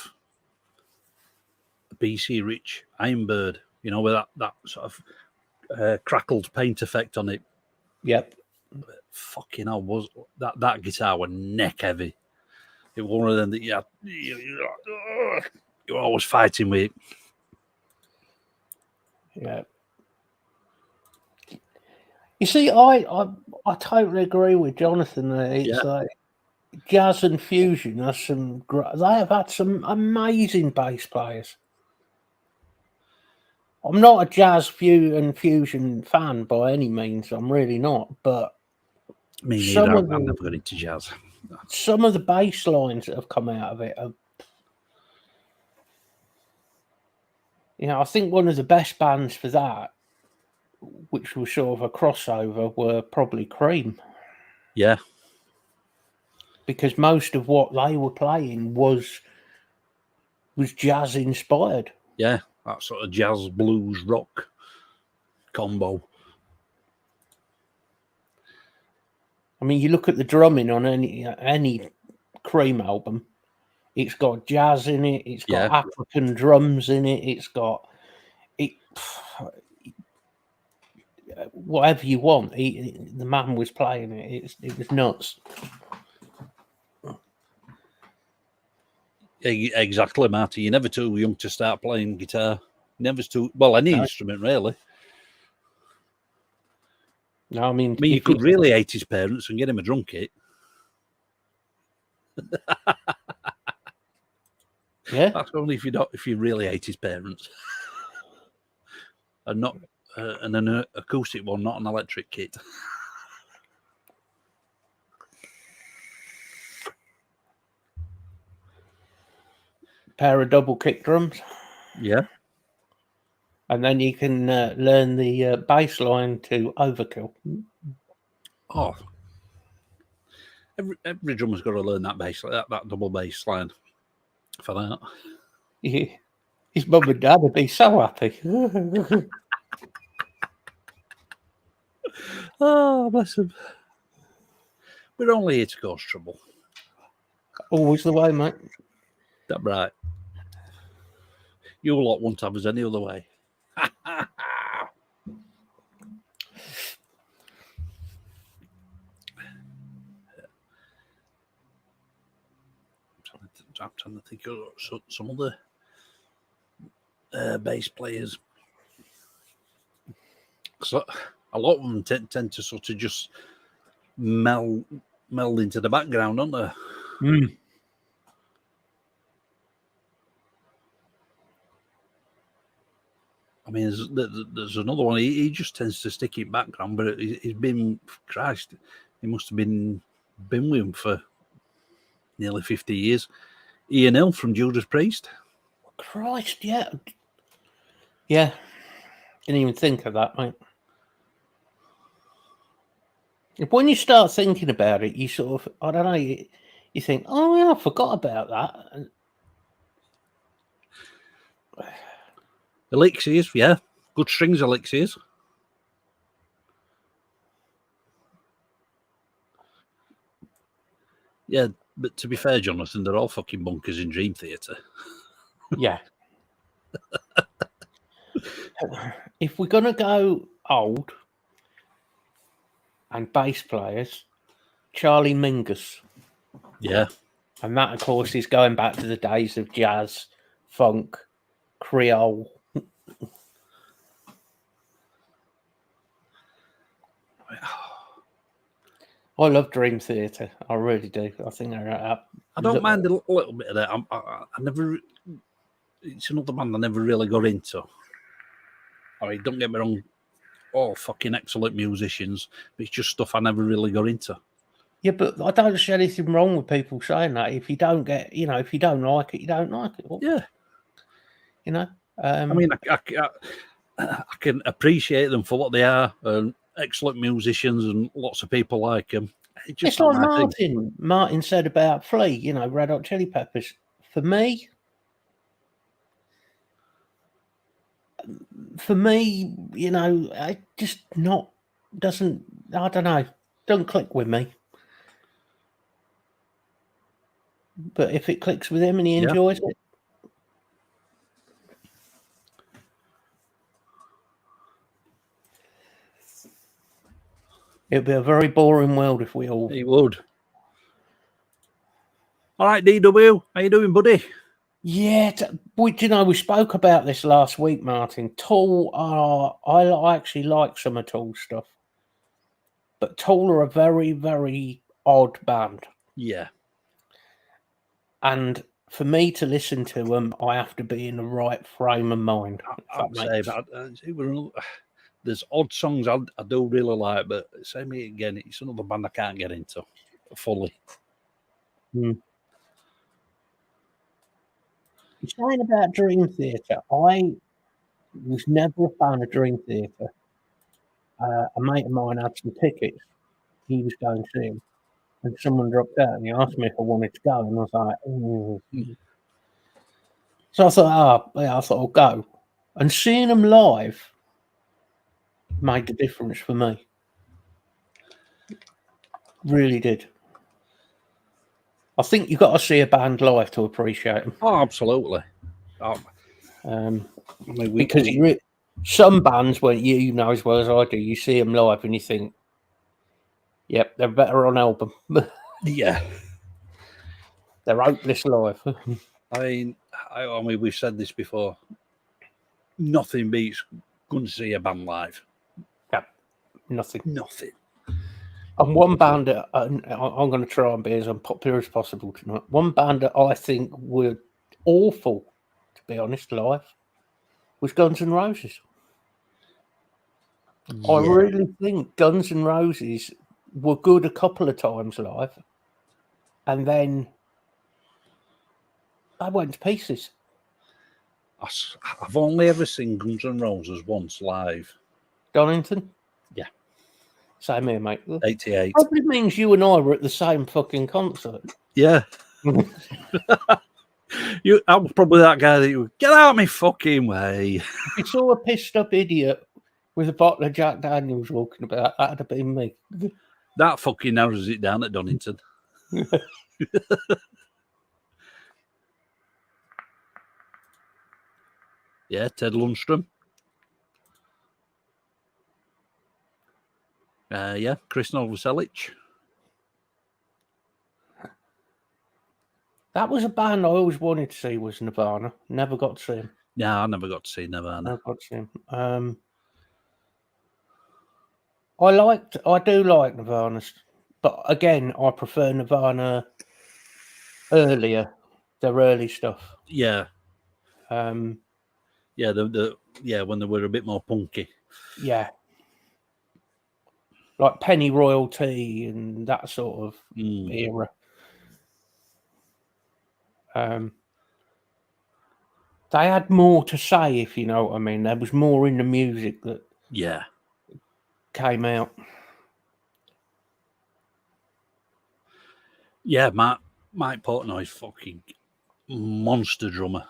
a BC Rich Ironbird, you know, with that sort of crackled paint effect on it. Yep. But fucking hell, was that guitar was neck heavy. It was one of them that you're always fighting with. Yeah. You see, I totally agree with Jonathan. It's like jazz and fusion. They have had some amazing bass players. I'm not a jazz and fusion fan by any means. I'm really not. But me neither. I'm never got into jazz. Some of the bass lines that have come out of it are, I think one of the best bands for that which was sort of a crossover, were probably Cream. Yeah. Because most of what they were playing was jazz inspired. Yeah, that sort of jazz, blues, rock combo. I mean, you look at the drumming on any Cream album, it's got jazz in it, it's got African drums in it, it's got whatever you want. The man was playing it. It was nuts. Exactly, Marty. You're never too young to start playing guitar. Never too well, any instrument really. No, I mean, you could really hate his parents and get him a drum kit. Yeah, that's only if you really hate his parents, and not an acoustic one, not an electric kit. Pair of double kick drums. Yeah. And then you can learn the bass line to Overkill. Oh, every drummer's got to learn that bass, that double bass line for that. Yeah. His mum and dad would be so happy. Oh, bless him. We're only here to cause trouble. Always the way, mate. That's right. You lot won't have us any other way. I'm trying to think of some other bass players. So a lot of them tend to sort of just meld into the background, don't they? Mm. I mean, there's another one. He just tends to stick in background, but he's been, Christ, he must have been with him for nearly 50 years. Ian Hill from Judas Priest. Christ, yeah. Yeah. Didn't even think of that, mate. When you start thinking about it, you sort of, I don't know, you think, oh, yeah, I forgot about that. Elixirs, yeah. Good strings elixirs. Yeah, but to be fair, Jonathan, they're all fucking bunkers in Dream Theater. Yeah. If we're going to go old and bass players, Charlie Mingus. Yeah. And that, of course, is going back to the days of jazz, funk, Creole. I love Dream Theater. I really do. I think they're I don't mind a little bit of that. I never. It's another band I never really got into. I mean, don't get me wrong. All fucking excellent musicians, but it's just stuff I never really got into. Yeah, but I don't see anything wrong with people saying that. If you don't get, if you don't like it, you don't like it. Well, yeah. I mean, I can appreciate them for what they are, and excellent musicians, and lots of people like them. It's like Martin. Martin said about Flea, Red Hot Chili Peppers. For me, it just doesn't, I don't know, don't click with me. But if it clicks with him and he enjoys it, it'd be a very boring world if we all... It would. All right, DW, how you doing, buddy? Yeah, we spoke about this last week, Martin. Tool I actually like some of Tool's stuff. But Tool are a very, very odd band. Yeah. And for me to listen to them, I have to be in the right frame of mind. There's odd songs I do really like, but say me again, it's another band I can't get into fully. You're saying about Dream Theater. I was never a fan of Dream Theater. a mate of mine had some tickets. He was going to see him, and someone dropped out and he asked me if I wanted to go, and I was like, So I thought, I'll go. And seeing them live made the difference for me. Really did. I think you've got to see a band live to appreciate them. Oh, absolutely. Because some bands, when you know as well as I do, you see them live and you think, yep, they're better on album. Yeah. They're hopeless live. I mean, we've said this before. Nothing beats going to see a band live. Yeah, nothing. And one band that I'm going to try and be as unpopular as possible tonight. One band that I think were awful, to be honest, live, was Guns N' Roses. Yeah. I really think Guns N' Roses were good a couple of times live, and then I went to pieces. I've only ever seen Guns N' Roses once live. Donington? Yeah. Same here, mate. 88. Probably means you and I were at the same fucking concert. Yeah. I was probably that guy that you would get out of my fucking way. If you saw a pissed up idiot with a bottle of Jack Daniels walking about, that'd have been me. That fucking narrows it down at Donington. Yeah, Ted Lundstrom. Yeah, Chris Novoselic. That was a band I always wanted to see, was Nirvana. Never got to see him. Yeah, I never got to see Nirvana. Never got to see him. I do like Nirvana, but again, I prefer Nirvana earlier, their early stuff. Yeah. Yeah, when they were a bit more punky. Yeah. Like Penny Royalty and that sort of era. They had more to say, if you know what I mean. There was more in the music that came out. Yeah, Mike Portnoy's fucking monster drummer,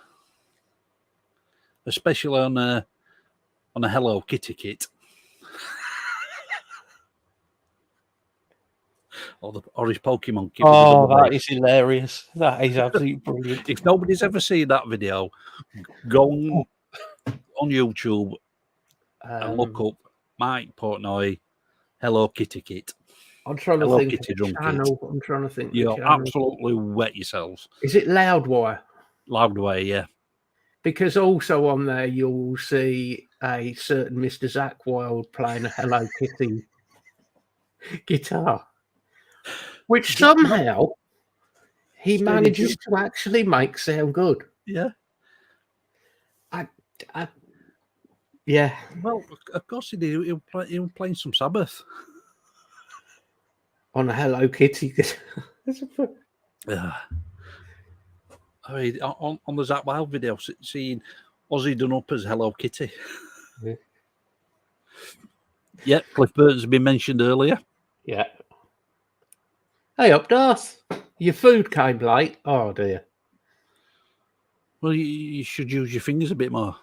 especially on a Hello Kitty kit. or his Pokemon kit. Oh, that is hilarious. That is absolutely brilliant. If nobody's ever seen that video, go on YouTube and look up Mike Portnoy Hello Kitty kit. I'm trying to think Kitty drum channel. Kit. I'm trying to think. You'll absolutely wet yourselves. Is it Loudwire? Loudwire, yeah. Because also on there you'll see a certain Mr. Zach Wilde playing a Hello Kitty guitar, which somehow he manages to actually make sound good. Yeah. Yeah. Well, of course he did. He was playing some Sabbath on a Hello Kitty. I mean, on the Zach Wilde video, seeing Ozzy done up as Hello Kitty. Yeah, Cliff Burton's been mentioned earlier. Yeah. Hey up, Darth. Your food came late. Oh dear. Well, you should use your fingers a bit more.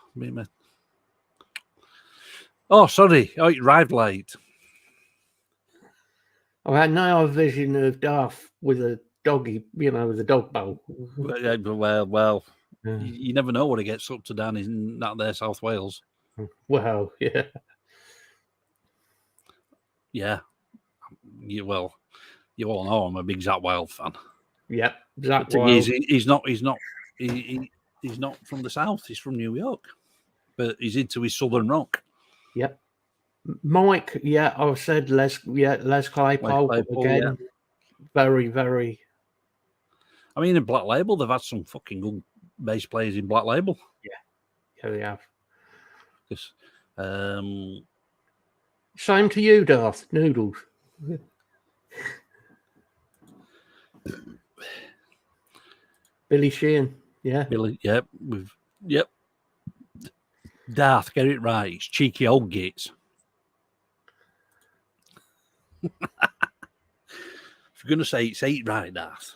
Oh, sorry. Oh, it arrived late. I had no vision of Darth with a doggy, with a dog bowl. Well, you never know what it gets up to down in that there South Wales. Well, yeah. Yeah. You all know I'm a big Zach Wilde fan. Yep. Zach Wilde. He's not from the South. He's from New York, but he's into his Southern rock. Yep. Mike, I said Les Claypool again. Yeah. Very, very. I mean, in Black Label, they've had some fucking good bass players in Black Label. Yeah, they have. Same to you, Darth. Noodles. Billy Sheehan. Yeah. Billy, yep. Darth, get it right. It's Cheeky Old Gates. If you're going to say it's 8 right, Darth.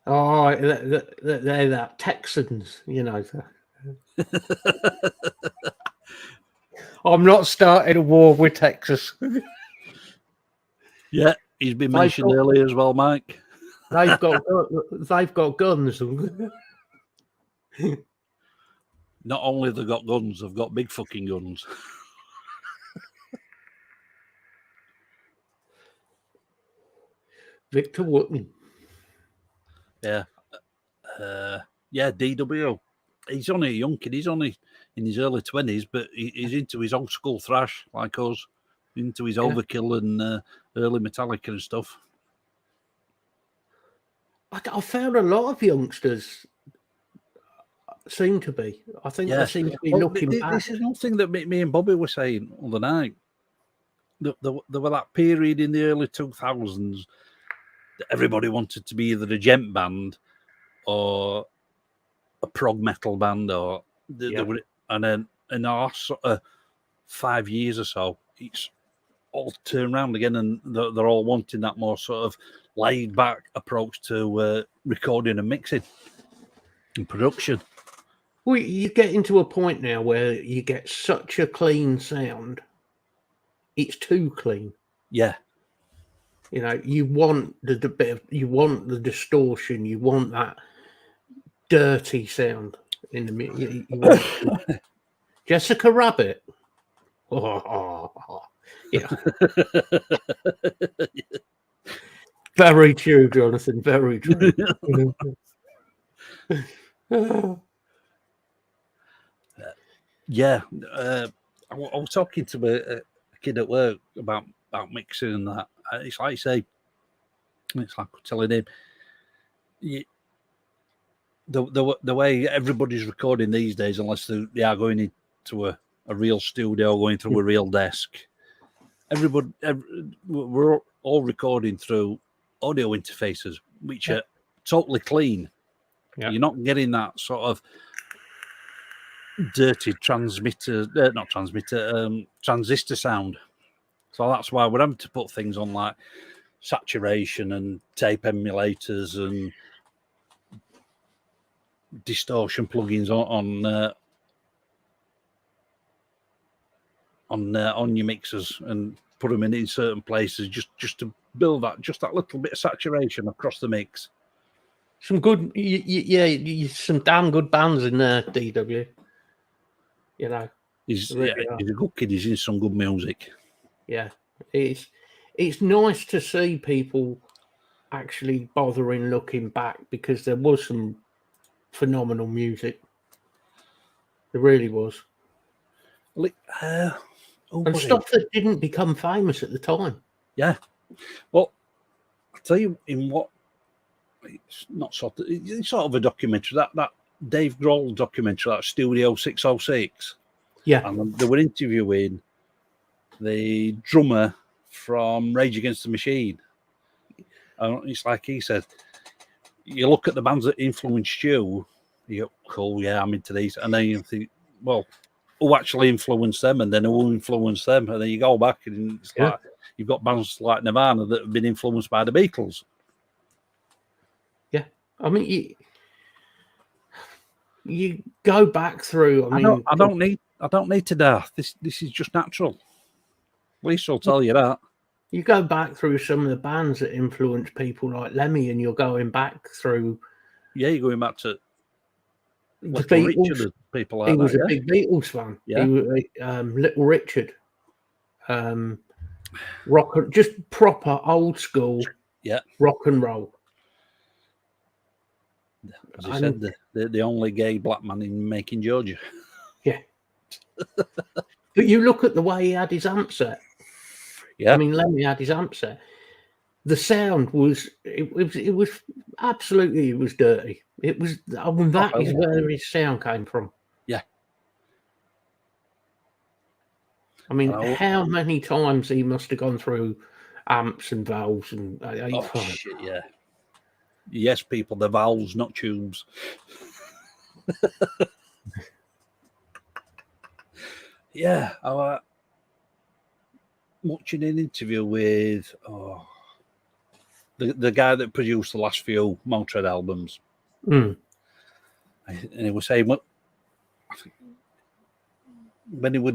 Oh, they're that Texans, you know. I'm not starting a war with Texas. Yeah, he's been mentioned earlier as well, Mike. They've got guns. Not only have they got guns, they've got big fucking guns. Victor Wooten. Yeah. DW. He's only a young kid. He's only in his early 20s, but he's into his old school thrash like us, into his Overkill and early Metallica and stuff. I found a lot of youngsters seem to be. I think they seem to be looking back. This is one thing that me and Bobby were saying on the night. There were that period in the early 2000s that everybody wanted to be either a gent band or a prog metal band, or and then in the last sort of 5 years or so, it's all turned around again, and they're all wanting that more sort of laid back approach to recording and mixing and production. Well, you get into a point now where you get such a clean sound. It's too clean. Yeah. You know, you want you want the distortion, you want that dirty sound in the you want Jessica Rabbit. Yeah. Very true, Jonathan. Very true. Yeah. I was talking to a kid at work about mixing and that. It's like I say, it's like telling him, the way everybody's recording these days, unless they are going into a real studio, going through a real desk, we're all recording through audio interfaces, which are totally clean. Yeah. You're not getting that sort of dirty transistor sound. So that's why we're having to put things on like saturation and tape emulators and distortion plugins on your mixers and put them in certain places just to build that little bit of saturation across the mix. Some good, some damn good bands in there, DW. You know, he's a good kid. He's in some good music. Yeah, it's nice to see people actually bothering looking back, because there was some phenomenal music. There really was. And stuff that didn't become famous at the time. Yeah. Well, I'll tell you in what, it's not it's sort of a documentary, that Dave Grohl documentary, that Studio 606. Yeah. And they were interviewing the drummer from Rage Against the Machine. And it's like he said, you look at the bands that influenced you, you go, cool, yeah, I'm into these. And then you think, well, who actually influenced them, and then who influenced them? And then you go back and it's like you've got bands like Nirvana that have been influenced by the Beatles. Yeah. I mean, you go back through. I don't need to die. This is just natural. Lisa will tell you that. You go back through some of the bands that influenced people like Lemmy, and you're going back through. Yeah, you're going back to the Beatles. Richard, people like he was that, a big Beatles fan. Yeah. He was, Little Richard. Rock, just proper old school. Yeah. Rock and roll. As I said, the only gay black man in Macon, Georgia. Yeah. But you look at the way he had his amp set. Yeah. I mean, Lemmy had his amp set. The sound was it was absolutely, it was dirty. It was, I mean, that is where his sound came from. Yeah. I mean, how many times he must have gone through amps and valves and shit, yeah. Yes, people, the valves, not tubes. Yeah, I was watching an interview with the guy that produced the last few Motörhead albums. Mm. And he was saying, when he was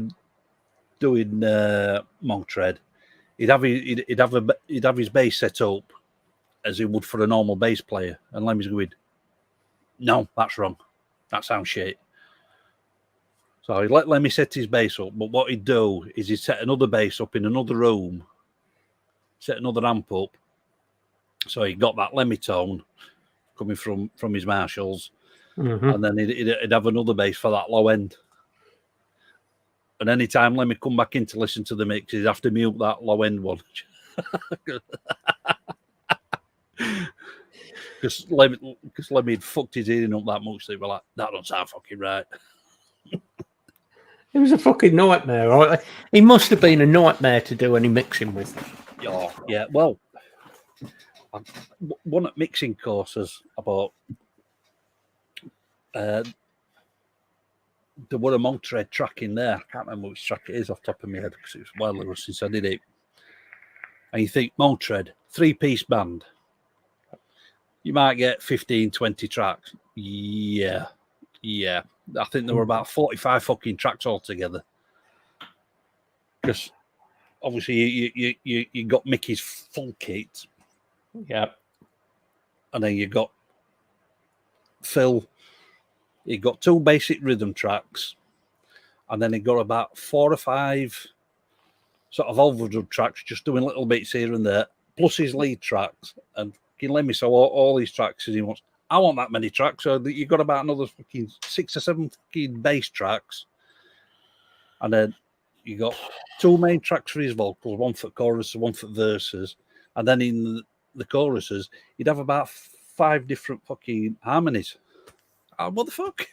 doing Motörhead, he'd have his bass set up as he would for a normal bass player, and Lemmy's going, "No, that's wrong. That sounds shit." So he'd let Lemmy set his bass up, but what he'd do is he'd set another bass up in another room, set another amp up, so he got that Lemmy tone coming from his Marshalls, and then he'd have another bass for that low end. And any time Lemmy come back in to listen to the mix, he'd have to mute that low end one. Because Lemmy had fucked his hearing up that much, they were like, "That don't sound fucking right." It was a fucking nightmare. Right? He must have been a nightmare to do any mixing with. Oh, yeah. Well, one at mixing courses about there were a Motörhead track in there. I can't remember which track it is off the top of my head because it was a while ago since I did it. And you think Motörhead, 3-piece band, you might get 15, 20 tracks. Yeah. I think there were about 45 fucking tracks altogether. Because obviously you got Mickey's full kit. Yeah. And then you got Phil. He got 2 basic rhythm tracks. And then he got about 4 or 5 sort of overdub tracks, just doing little bits here and there, plus his lead tracks. And Lemmy saw all these tracks, and he wants, I want that many tracks. So you got about another fucking 6 or 7 fucking bass tracks. And then you got 2 main tracks for his vocals, one for chorus, one for verses. And then in the choruses, you'd have about 5 different fucking harmonies. What the fuck?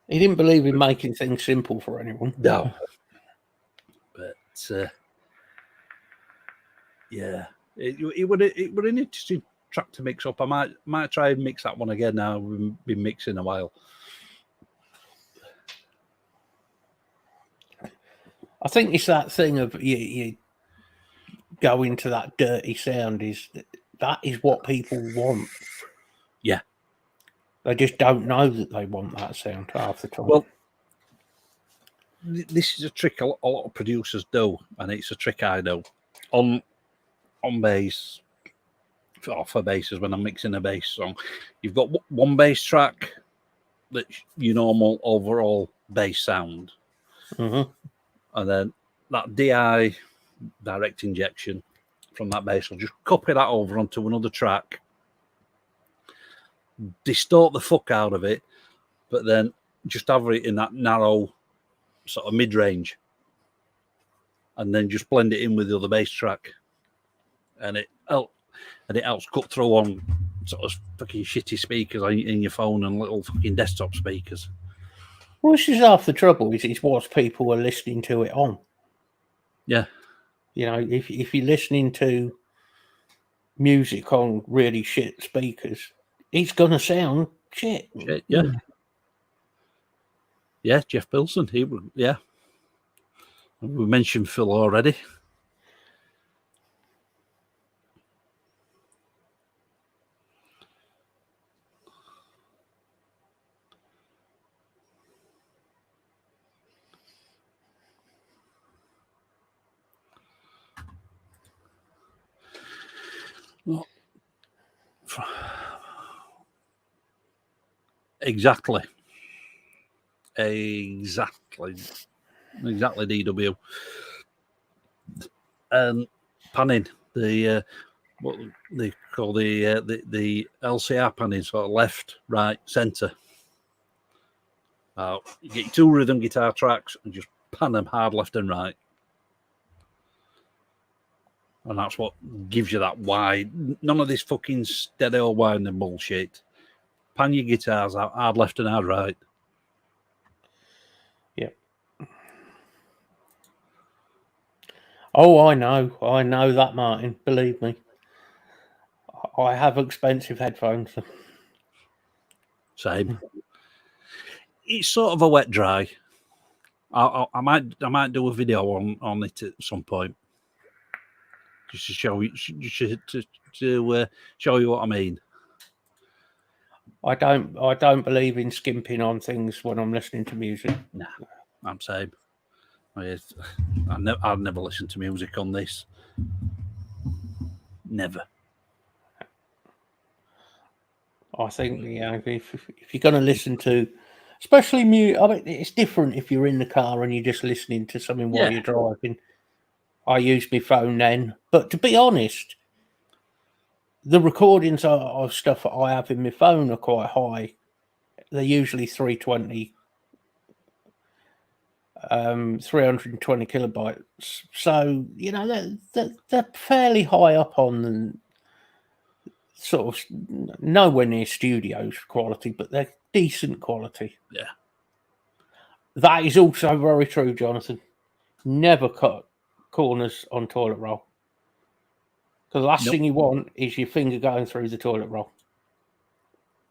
He didn't believe in making things simple for anyone. No. But yeah, it would an interesting track to mix up. I might try and mix that one again now. We've been mixing a while. I think it's that thing of you go into that dirty sound. That is what people want. Yeah. They just don't know that they want that sound half the time. Well, this is a trick a lot of producers do, and it's a trick I do on bass, for basses when I'm mixing a bass song. You've got one bass track that's your normal overall bass sound, and then that DI direct injection from that bass will just copy that over onto another track, distort the fuck out of it, but then just have it in that narrow sort of mid-range, and then just blend it in with the other bass track, and it helps cut through on sort of fucking shitty speakers in your phone and little fucking desktop speakers. Well, this is half the trouble. Is what people are listening to it on. Yeah. You know, if you're listening to music on really shit speakers, it's gonna sound shit. Yeah. Yeah, Jeff Pilson. Yeah. We mentioned Phil already. Well, exactly, DW. And panning, the what they call the LCR panning, sort of left, right, centre. You get 2 rhythm guitar tracks and just pan them hard left and right. And that's what gives you that wide. None of this fucking stereo winding bullshit. Pan your guitars out hard left and hard right. Yeah. Oh, I know that, Martin. Believe me. I have expensive headphones. Same. It's sort of a wet dry. I might do a video on it at some point, just to show you to show you what I mean. I don't believe in skimping on things when I'm listening to music. Nah, I'm same. I'd never listen to music on this. Never. I think if you're going to listen to, especially music, I mean, it's different if you're in the car and you're just listening to something while you're driving. I use my phone then, but to be honest, the recordings of stuff that I have in my phone are quite high. They're usually 320 kilobytes. So, they're fairly high up on the sort of nowhere near studio quality, but they're decent quality. Yeah. That is also very true, Jonathan. Never cut corners on toilet roll. The last thing you want is your finger going through the toilet roll.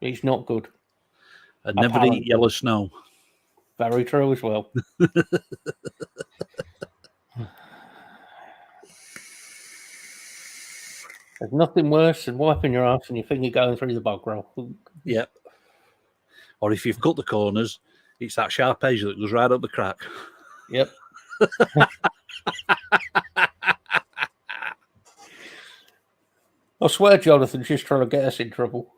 It's not good. I'd never eat yellow snow. Very true as well. There's nothing worse than wiping your ass and your finger going through the bog roll. Yep. Or if you've cut the corners, it's that sharp edge that goes right up the crack. Yep. I swear Jonathan's just trying to get us in trouble.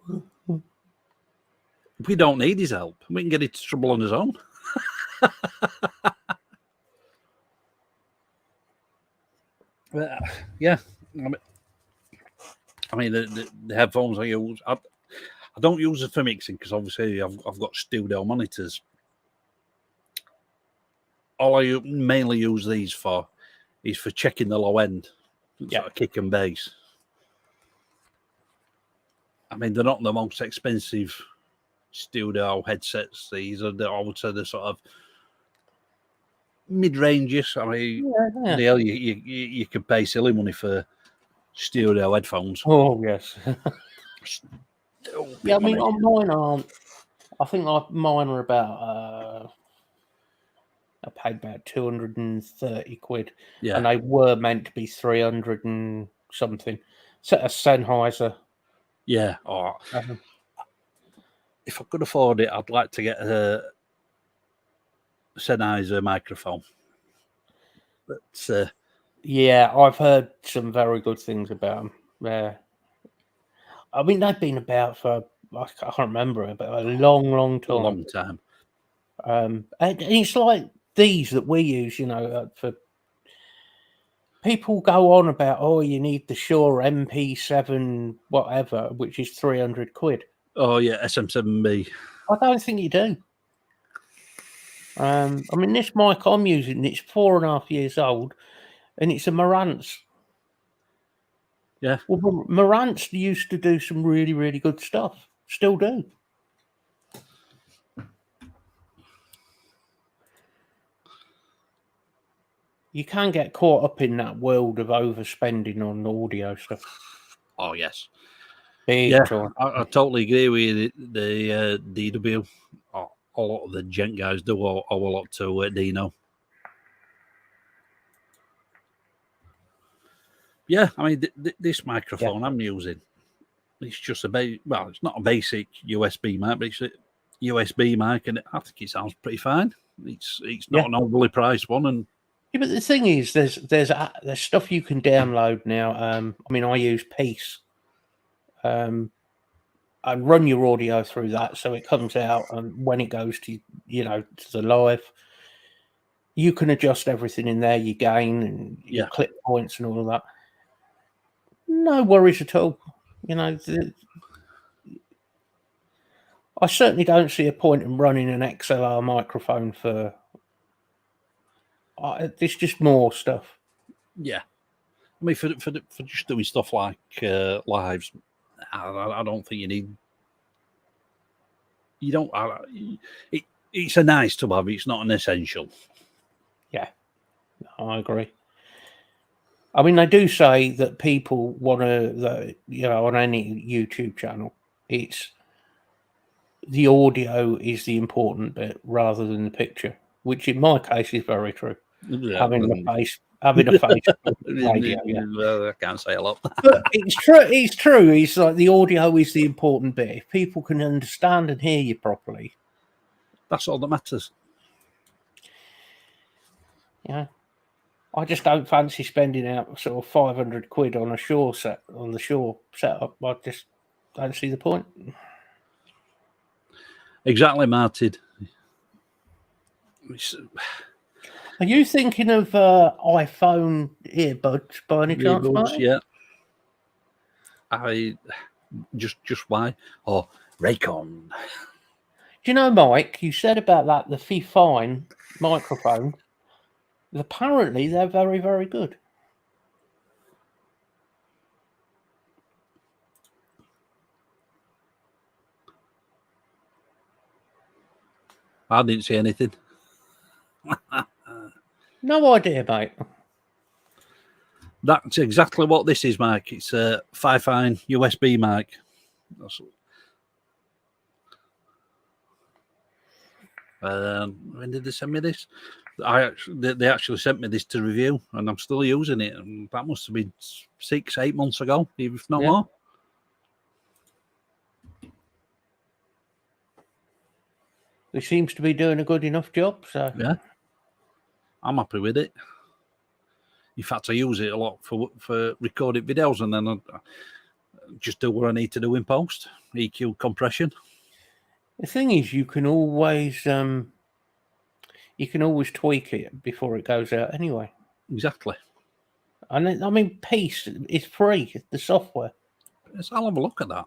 We don't need his help. We can get into trouble on his own. Yeah. I mean, the headphones I use, I don't use it for mixing because obviously I've got studio monitors. All I mainly use these for is for checking the low end, sort of kick and bass. I mean, they're not the most expensive studio headsets. These are, I would say, they're sort of mid-ranges. I mean, you can pay silly money for studio headphones. Oh, yes. I mean, mine aren't. I think mine are about. I paid about 230 quid, and they were meant to be 300 and something. Set a Sennheiser. Yeah. Oh, if I could afford it, I'd like to get a Sennheiser microphone. But yeah, I've heard some very good things about them. I mean, they've been about for I can't remember, but a long time. A long time. And it's like these that we use, for people go on about, oh, you need the Shure MP7 whatever, which is 300 quid. Oh yeah, SM7B. I don't think you do. I mean, this mic I'm using, it's 4.5 years old, and it's a Marantz. Yeah. Well, Marantz used to do some really, really good stuff. Still do. You can get caught up in that world of overspending on audio stuff. Oh, yes. Big time. I totally agree with you. The DW, a lot of the gent guys do owe a lot to Dino. Yeah, I mean, this microphone I'm using, it's just it's not a basic USB mic, but it's a USB mic, and I think it sounds pretty fine. It's not an overly priced one, and yeah, but the thing is, there's stuff you can download now. I mean, I use Peace, and run your audio through that, so it comes out, and when it goes to to the live, you can adjust everything in there, your gain and your clip points and all of that. No worries at all. I certainly don't see a point in running an XLR microphone for. There's just more stuff. Yeah, I mean, for just doing stuff like lives, I don't think you need. You don't. It's a nice to have. It's not an essential. Yeah, I agree. I mean, they do say that people want to, on any YouTube channel, it's the audio is the important bit rather than the picture, which in my case is very true. Yeah, having a face radio, yeah. Well, I can't say a lot. But it's true. It's true. It's like the audio is the important bit. If people can understand and hear you properly, that's all that matters. Yeah. I just don't fancy spending out sort of 500 quid on the Shore setup. I just don't see the point. Exactly, Martin. Are you thinking of iPhone earbuds by any chance, Martin? Yeah. I just why? Oh, Raycon. Do you know, Mike? You said about that the Fifine microphone. Apparently, they're very, very good. I didn't see anything. No idea, mate. That's exactly what this is, Mike. It's a Fifine USB mic. When did they send me this? They actually sent me this to review, and I'm still using it. And that must have been 6-8 months ago, if not more. It seems to be doing a good enough job, so yeah, I'm happy with it. In fact, I use it a lot for recording videos, and then I just do what I need to do in post. EQ, compression. The thing is, you can always tweak it before it goes out anyway. Exactly. And I mean, Peace is free. The software. I'll have a look at that.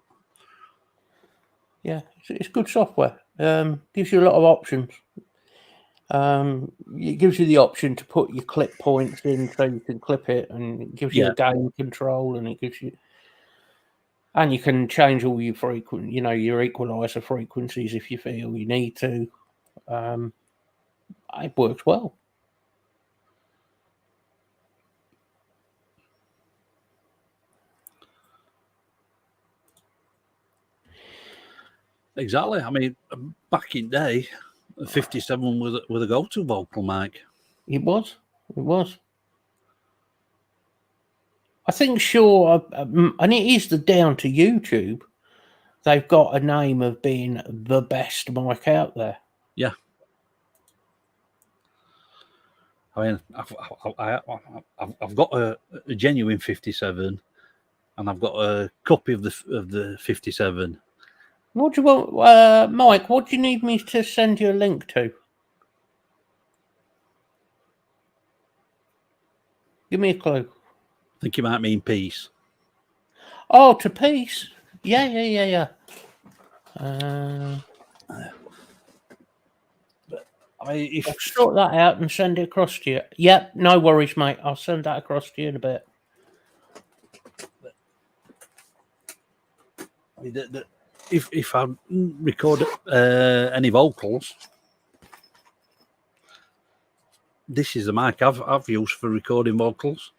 Yeah, it's good software. Gives you a lot of options. It gives you the option to put your clip points in so you can clip it, and it gives you a gain control, and it gives you, and you can change all your your equalizer frequencies if you feel you need to. It works well. Exactly. I mean, back in day, 57 with a go-to vocal mic. It was. I think Shure, and it is down to YouTube. They've got a name of being the best mic out there. Yeah. I mean, I've got a genuine 57, and I've got a copy of the 57. What do you want, Mike? What do you need me to send you a link to? Give me a clue. I think you might mean Peace. Oh, to Peace. Yeah. I mean, I'll sort that out and send it across to you. Yep, no worries, mate. I'll send that across to you in a bit. If I record any vocals, this is the mic I've used for recording vocals.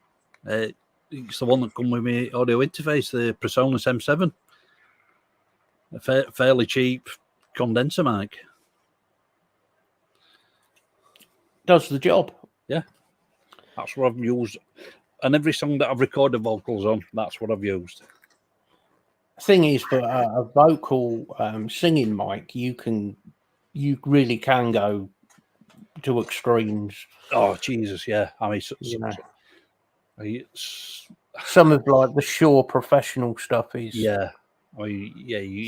It's the one that comes with my audio interface, the Presonus M7. A fairly cheap condenser mic. Does the job. Yeah. That's what I've used. And every song that I've recorded vocals on, that's what I've used. Thing is, for a vocal singing mic, you really can go to extremes. Oh, Jesus, yeah. I mean, some of like the Shure professional stuff is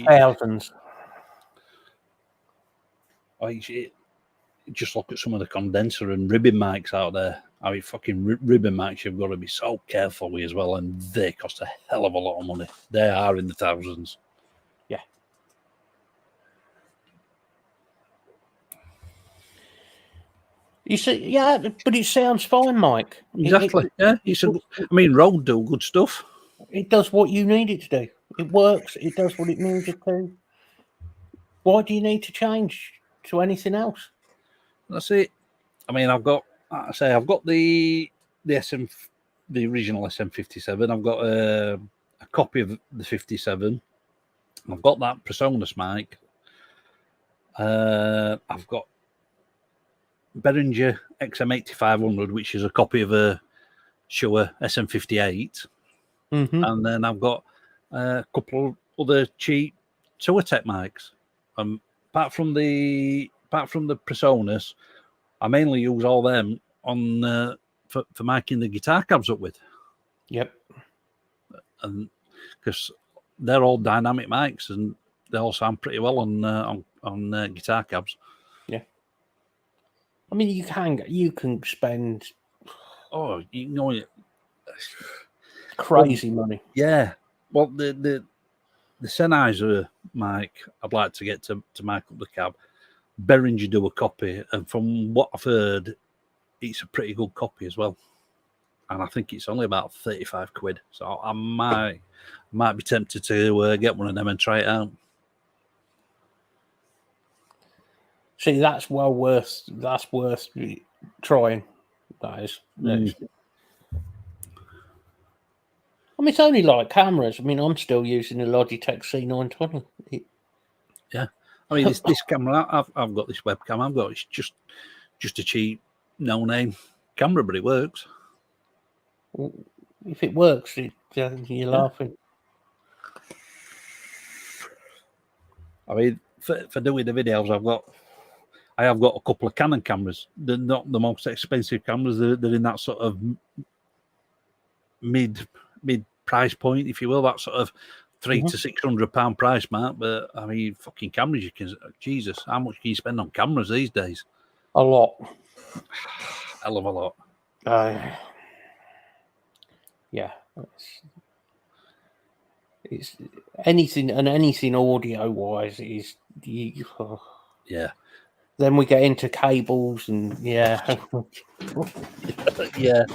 thousands. Just look at some of the condenser and ribbon mics out there. I mean, fucking ribbon mics you've got to be so careful with as well, and they cost a hell of a lot of money. They are in the thousands. Yeah. You see, yeah, but it sounds fine, Mike. Exactly. I mean, Rode do good stuff. It does what you need it to do. It works. It does what it needs it to. Why do you need to change to anything else? That's it. I mean, I've got the the original SM57. I've got a copy of the 57. I've got that Presonus mic. I've got Behringer XM8500, which is a copy of a Shure SM58. Mm-hmm. And then I've got a couple of other cheap Tourtech mics. Apart from the Presonus, I mainly use all them on for miking the guitar cabs up with. Yep. And because they're all dynamic mics and they all sound pretty well on guitar cabs. Yeah. I mean, you can spend you know crazy money. Yeah. Well, the Sennheiser mic I'd like to get to mic up the cab. Behringer do a copy, and from what I've heard, it's a pretty good copy as well. And I think it's only about 35 quid. So I might be tempted to get one of them and try it out. See, that's worth trying. That is. I mean, it's only like cameras. I mean, I'm still using the Logitech C920. Yeah, I mean, this camera, I've got this webcam. I've got it's just a cheap, no-name camera, but it works. If it works, you're laughing. I mean, for doing the videos, I have got a couple of Canon cameras. They're not the most expensive cameras. They're in that sort of mid price point, if you will, that sort of £300 to £600 price mark. But I mean, fucking cameras, Jesus, how much can you spend on cameras these days? A lot. Hell of a lot. Yeah. It's anything audio wise is yeah. Then we get into cables and yeah. Yeah.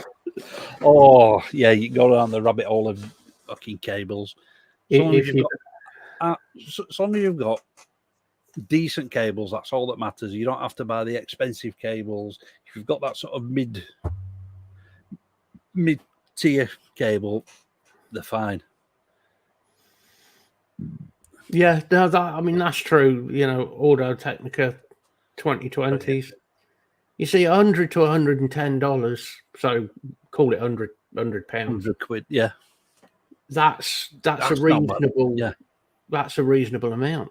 Oh yeah, you go down the rabbit hole of fucking cables. So long as you've got decent cables, that's all that matters. You don't have to buy the expensive cables. If you've got that sort of mid tier cable, they're fine. Yeah, no, I mean that's true. You know, Audio Technica 2020s. You see, $100 to $110. So call it £100. £100. Yeah, that's a reasonable. Yeah, that's a reasonable amount.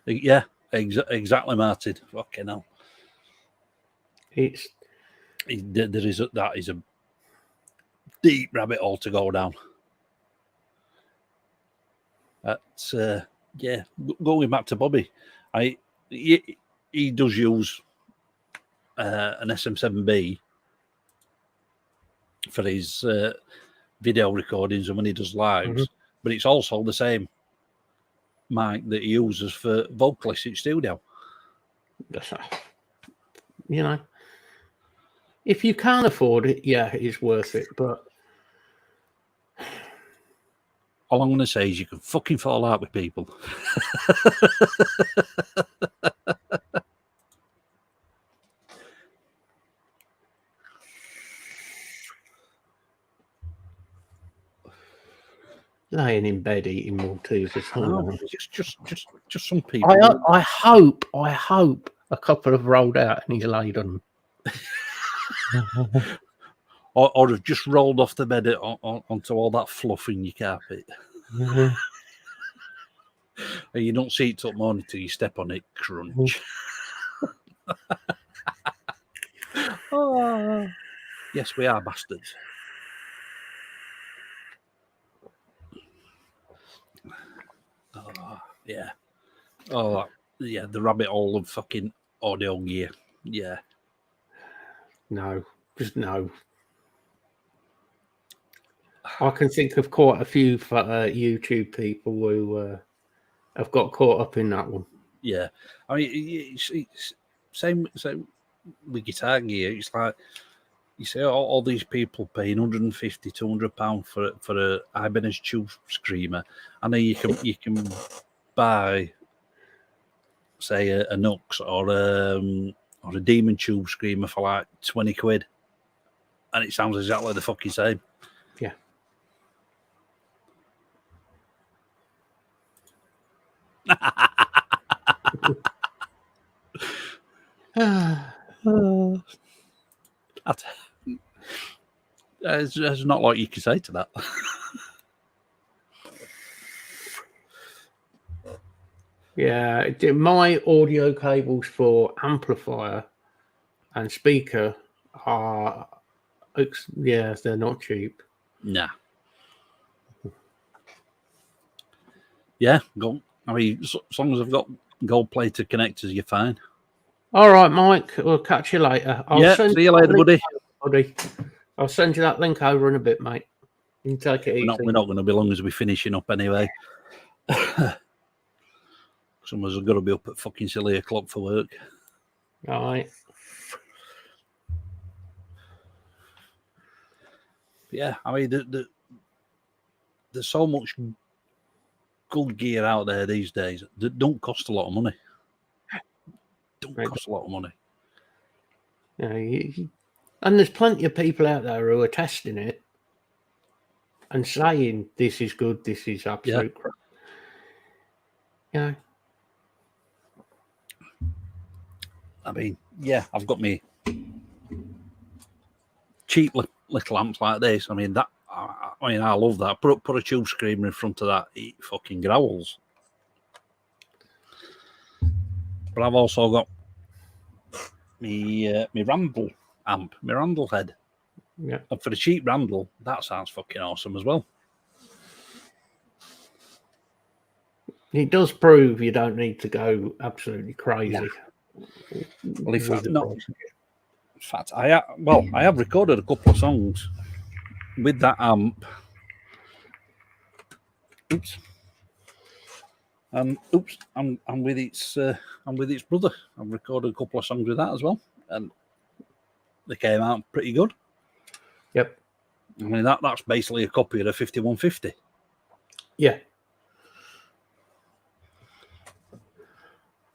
Yeah, exactly, Martin. Fucking hell. That is a deep rabbit hole to go down. That's yeah. Going back to Bobby, he does use an SM7B for his video recordings and when he does lives, but it's also the same mic that he uses for vocalists in studio. You know, if you can't afford it, yeah, it's worth it. But all I'm going to say is you can fucking fall out with people. laying in bed eating Maltesers. Just some people. I hope a couple have rolled out and he's laid on them. or have just rolled off the bed onto all that fluff in your carpet. And you don't see it till morning till you step on it. Crunch. Oh. Yes, we are bastards. Oh, yeah. Oh, yeah, the rabbit hole of fucking audio gear. Yeah. No, just no. I can think of quite a few YouTube people who have got caught up in that one. Yeah. I mean, it's same with guitar gear. It's like you see all these people paying £150, £200 for a Ibanez tube screamer. I know you can buy, say, a Nux or a Demon tube screamer for like 20 quid, and it sounds exactly the fucking same. Yeah. There's not like you can say to that. Yeah, my audio cables for amplifier and speaker are, they're not cheap. Nah. Yeah, go. I mean, as long as I've got gold-plated connectors, you're fine. All right, Mike. We'll catch you later. See you later, buddy. I'll send you that link over in a bit, mate. You can take it easy. We're not going to be long as we're finishing up anyway. Someone's got to be up at fucking silly o'clock for work. All right. Yeah, I mean, there's so much good gear out there these days that don't cost a lot of money. Cost a lot of money. Yeah, and there's plenty of people out there who are testing it and saying this is good, this is absolute crap. Yeah. I mean, yeah, I've got me cheap little amps like this. I mean, I love that. Put a tube screamer in front of that, it fucking growls. But I've also got me Ramble amp, my Randall head. Yeah. And for the cheap Randall, that sounds fucking awesome as well. It does prove you don't need to go absolutely crazy. Yeah. Well, in fact, I have recorded a couple of songs with that amp. I'm with its brother. I've recorded a couple of songs with that as well, and they came out pretty good. Yep. I mean that's basically a copy of the 5150. Yeah.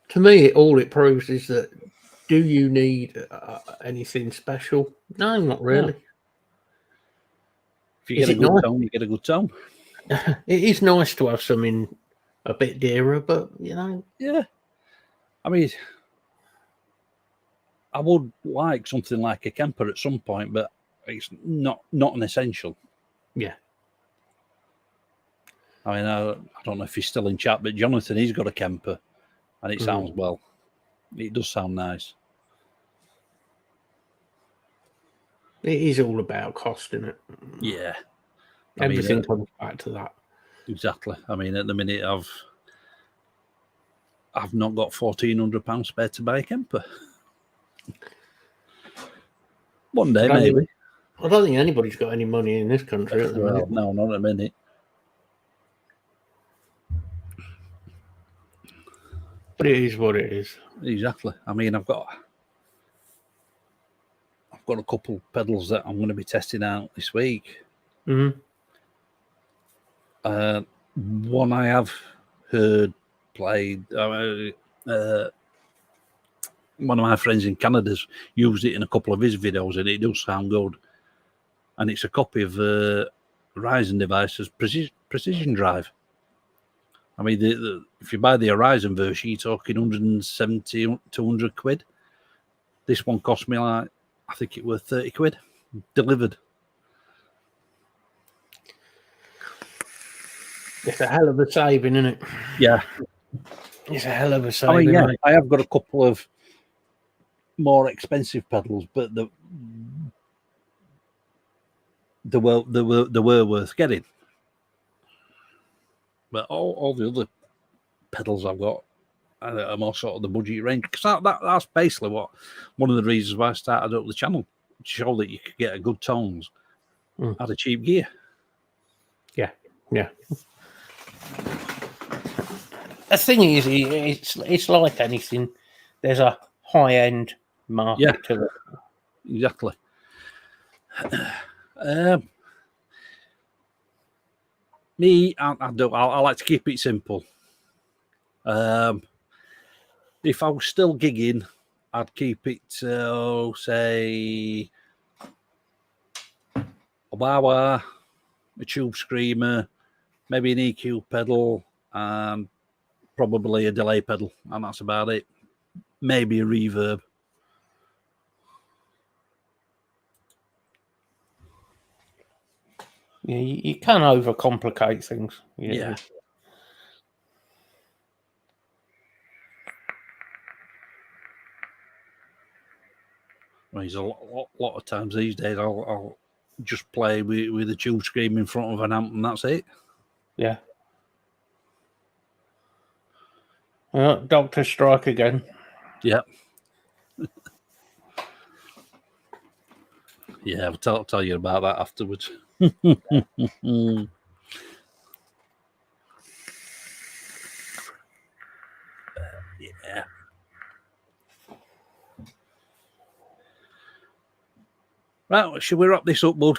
To me, all it proves is that do you need anything special? No, not really. No. If you get a good tone, you get a good tone. It is nice to have something a bit dearer, but you know. Yeah. I mean, I would like something like a Kemper at some point, but it's not an essential. Yeah. I mean, I don't know if he's still in chat, but Jonathan, he's got a Kemper, and it sounds well. It does sound nice. It is all about cost, isn't it? Yeah. Everything comes back to that. Exactly. I mean, at the minute, I've not got £1,400 spare to buy a Kemper. One day, maybe. I don't think anybody's got any money in this country at the minute. No, not at a minute. But it is what it is. Exactly. I mean, I've got a couple pedals that I'm going to be testing out this week. Mm-hmm. One I have heard played. One of my friends in Canada's used it in a couple of his videos, and it does sound good. And it's a copy of Horizon Devices Precision Drive. I mean, if you buy the Horizon version, you're talking 170, 200 quid. This one cost me I think it was 30 quid delivered. It's a hell of a saving, isn't it? Yeah. It's a hell of a saving. I mean, yeah, I have got a couple of more expensive pedals, but they were worth getting. But all the other pedals I've got are more sort of the budget range. Because that's basically one of the reasons why I started up the channel, to show that you could get a good tones at a cheap gear. Yeah, yeah. The thing is, it's like anything. There's a high-end market to it. Exactly. Me, I like to keep it simple. If I was still gigging, I'd keep it to, say, a wah-wah, a tube screamer, maybe an EQ pedal, and probably a delay pedal, and that's about it. Maybe a reverb. Yeah, you can overcomplicate things. Yeah. There's a lot of times these days I'll just play with a tube scream in front of an amp, and that's it. Yeah. Doctor Strike again. Yeah. Yeah, I'll tell you about that afterwards. Yeah. Right, should we wrap this up, bud?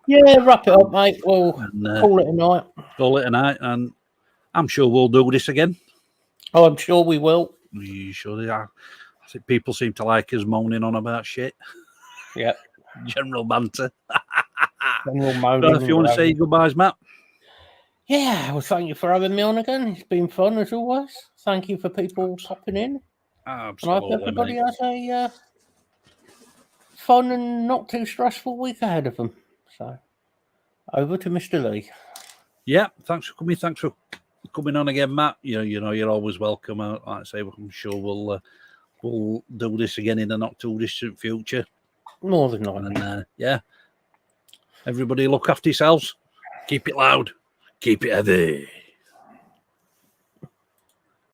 Yeah, wrap it up, mate. We'll call it a night. Call it a night, and I'm sure we'll do this again. Oh, I'm sure we will. You sure they are? I think people seem to like us moaning on about shit. Yeah. General banter. General moaning. If you want to say goodbyes, Matt. Yeah, well, thank you for having me on again. It's been fun as always. Thank you for people popping in. Absolutely, and I hope everybody has a fun and not too stressful week ahead of them. So, over to Mr. Lee. Yeah, thanks for coming. Thanks for coming on again, Matt. You know, you're always welcome. Like I say, I'm sure we'll do this again in the not too distant future. More than likely. And yeah, everybody look after yourselves. Keep it loud. Keep it heavy.